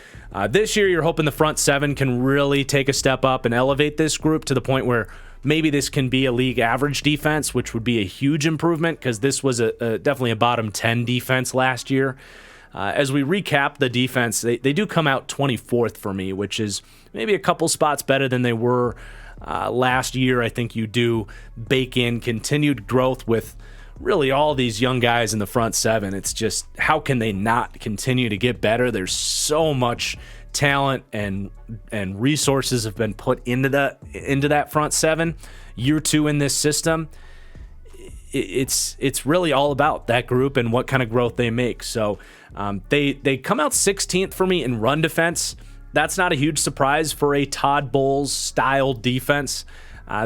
this year, you're hoping the front 7 can really take a step up and elevate this group to the point where maybe this can be a league average defense, which would be a huge improvement because this was definitely a bottom 10 defense last year. As we recap the defense, they do come out 24th for me, which is maybe a couple spots better than they were last year. I think you do bake in continued growth with really all these young guys in the front 7. It's just, how can they not continue to get better? There's so much talent and resources have been put into that front 7. Year 2 in this system, it's really all about that group and what kind of growth they make. So they come out 16th for me in run defense. That's not a huge surprise for a Todd Bowles style defense.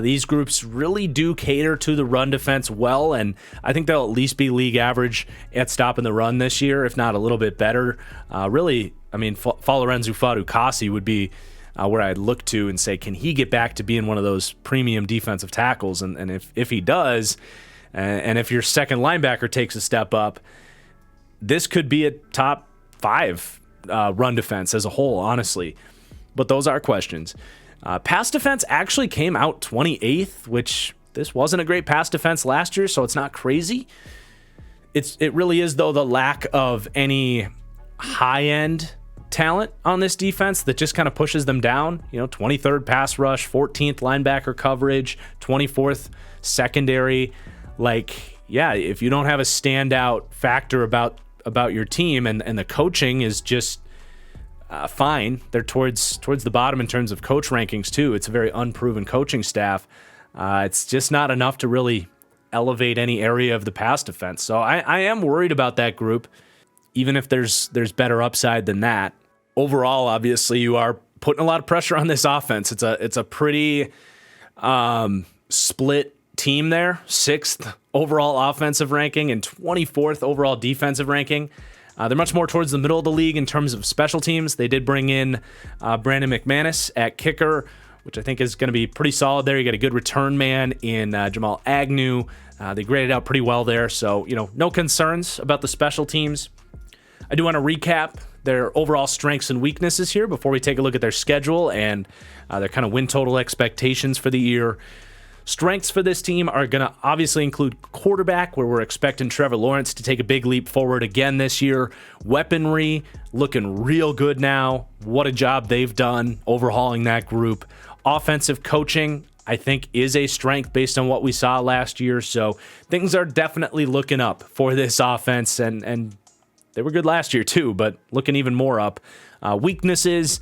These groups really do cater to the run defense well, and I think they'll at least be league average at stopping the run this year, if not a little bit better. Really, I mean, Falorenzo Fatukasi would be where I'd look to and say, can he get back to being one of those premium defensive tackles? And if he does, and if your second linebacker takes a step up, this could be a top 5 run defense as a whole, honestly. But those are questions. Pass defense actually came out 28th, which this wasn't a great pass defense last year, so it's not crazy. It really is, though, the lack of any high-end talent on this defense that just kind of pushes them down. 23rd pass rush, 14th linebacker coverage, 24th secondary. If you don't have a standout factor about your team and the coaching is just fine, they're towards the bottom in terms of coach rankings too. It's a very unproven coaching staff. It's just not enough to really elevate any area of the pass defense. So I am worried about that group, even if there's better upside than that. Overall, obviously, you are putting a lot of pressure on this offense. It's a pretty split team there. 6th overall offensive ranking and 24th overall defensive ranking. They're much more towards the middle of the league in terms of special teams. They did bring in Brandon McManus at kicker, which I think is going to be pretty solid there. You got a good return man in Jamal Agnew. They graded out pretty well there. So, no concerns about the special teams. I do want to recap their overall strengths and weaknesses here before we take a look at their schedule and their kind of win total expectations for the year. Strengths for this team are going to obviously include quarterback, where we're expecting Trevor Lawrence to take a big leap forward again this year. Weaponry, looking real good now. What a job they've done overhauling that group. Offensive coaching, I think, is a strength based on what we saw last year. So things are definitely looking up for this offense, and they were good last year too, but looking even more up. Weaknesses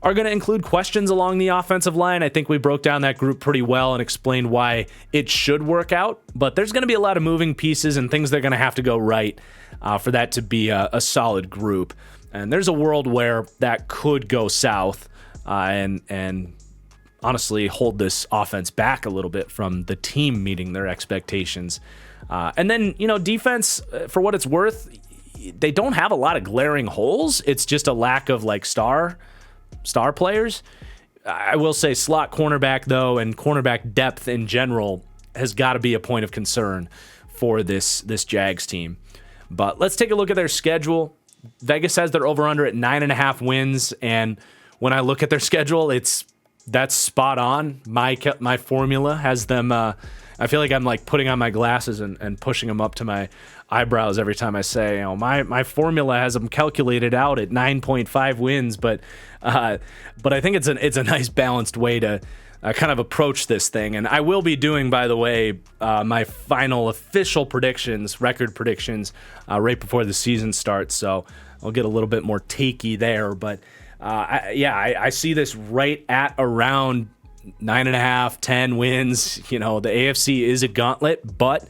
are going to include questions along the offensive line. I think we broke down that group pretty well and explained why it should work out, but there's going to be a lot of moving pieces and things that are going to have to go right for that to be a solid group. And there's a world where that could go south, and honestly hold this offense back a little bit from the team meeting their expectations. And then, defense, for what it's worth, they don't have a lot of glaring holes. It's just a lack of like star players. I will say slot cornerback, though, and cornerback depth in general has got to be a point of concern for this Jags team. But let's take a look at their schedule. Vegas has their over-under at 9.5 wins, and when I look at their schedule, that's spot on. My formula has them. I feel like I'm like putting on my glasses and pushing them up to my eyebrows every time I say, my formula has them calculated out at 9.5 wins, but I think it's a nice balanced way to kind of approach this thing. And I will be doing, by the way, my final official predictions, record predictions, right before the season starts. So I'll get a little bit more takey there. But I see this right at around 9.5, 10 wins. The AFC is a gauntlet, but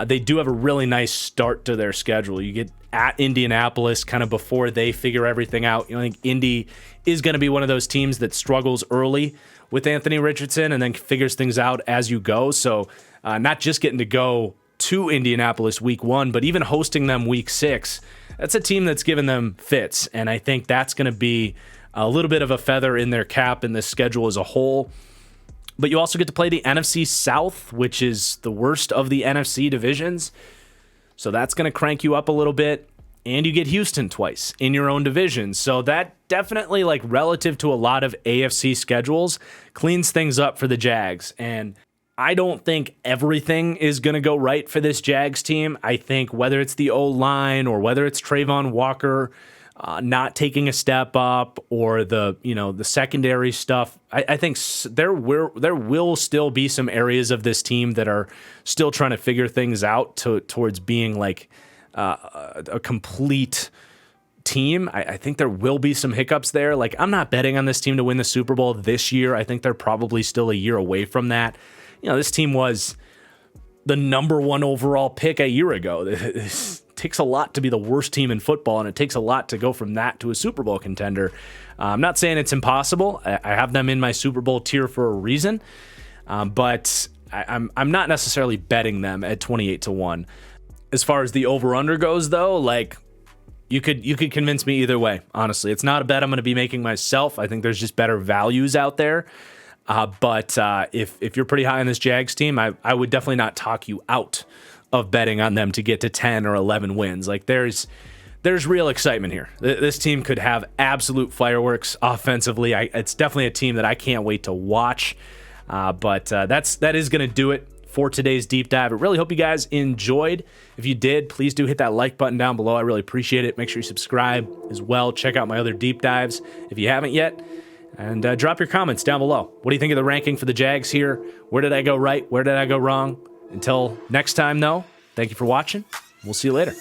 they do have a really nice start to their schedule. You get at Indianapolis kind of before they figure everything out. I think Indy is going to be one of those teams that struggles early with Anthony Richardson and then figures things out as you go. So not just getting to go to Indianapolis week 1, but even hosting them week 6. That's a team that's given them fits, and I think that's going to be a little bit of a feather in their cap in this schedule as a whole. But you also get to play the NFC South, which is the worst of the NFC divisions. So that's going to crank you up a little bit. And you get Houston twice in your own division. So that definitely, like relative to a lot of AFC schedules, cleans things up for the Jags. And I don't think everything is going to go right for this Jags team. I think whether it's the O-line or whether it's Trayvon Walker not taking a step up, or the secondary stuff, I think there will still be some areas of this team that are still trying to figure things out towards being like a complete team. I think there will be some hiccups there. Like, I'm not betting on this team to win the Super Bowl this year. I think they're probably still a year away from that. This team was the number 1 overall pick a year ago. It takes a lot to be the worst team in football, and it takes a lot to go from that to a Super Bowl contender. I'm not saying it's impossible. I have them in my Super Bowl tier for a reason, but I'm not necessarily betting them at 28-1. As far as the over-under goes, though, like, you could convince me either way, honestly. It's not a bet I'm going to be making myself. I think there's just better values out there. But if you're pretty high on this Jags team, I would definitely not talk you out of betting on them to get to 10 or 11 wins. Like, there's real excitement here. This team could have absolute fireworks offensively. It's definitely a team that I can't wait to watch. But that is going to do it for today's deep dive. I really hope you guys enjoyed. If you did, please do hit that like button down below. I really appreciate it. Make sure you subscribe as well. Check out my other deep dives if you haven't yet. And drop your comments down below. What do you think of the ranking for the Jags here? Where did I go right? Where did I go wrong? Until next time, though, thank you for watching. We'll see you later.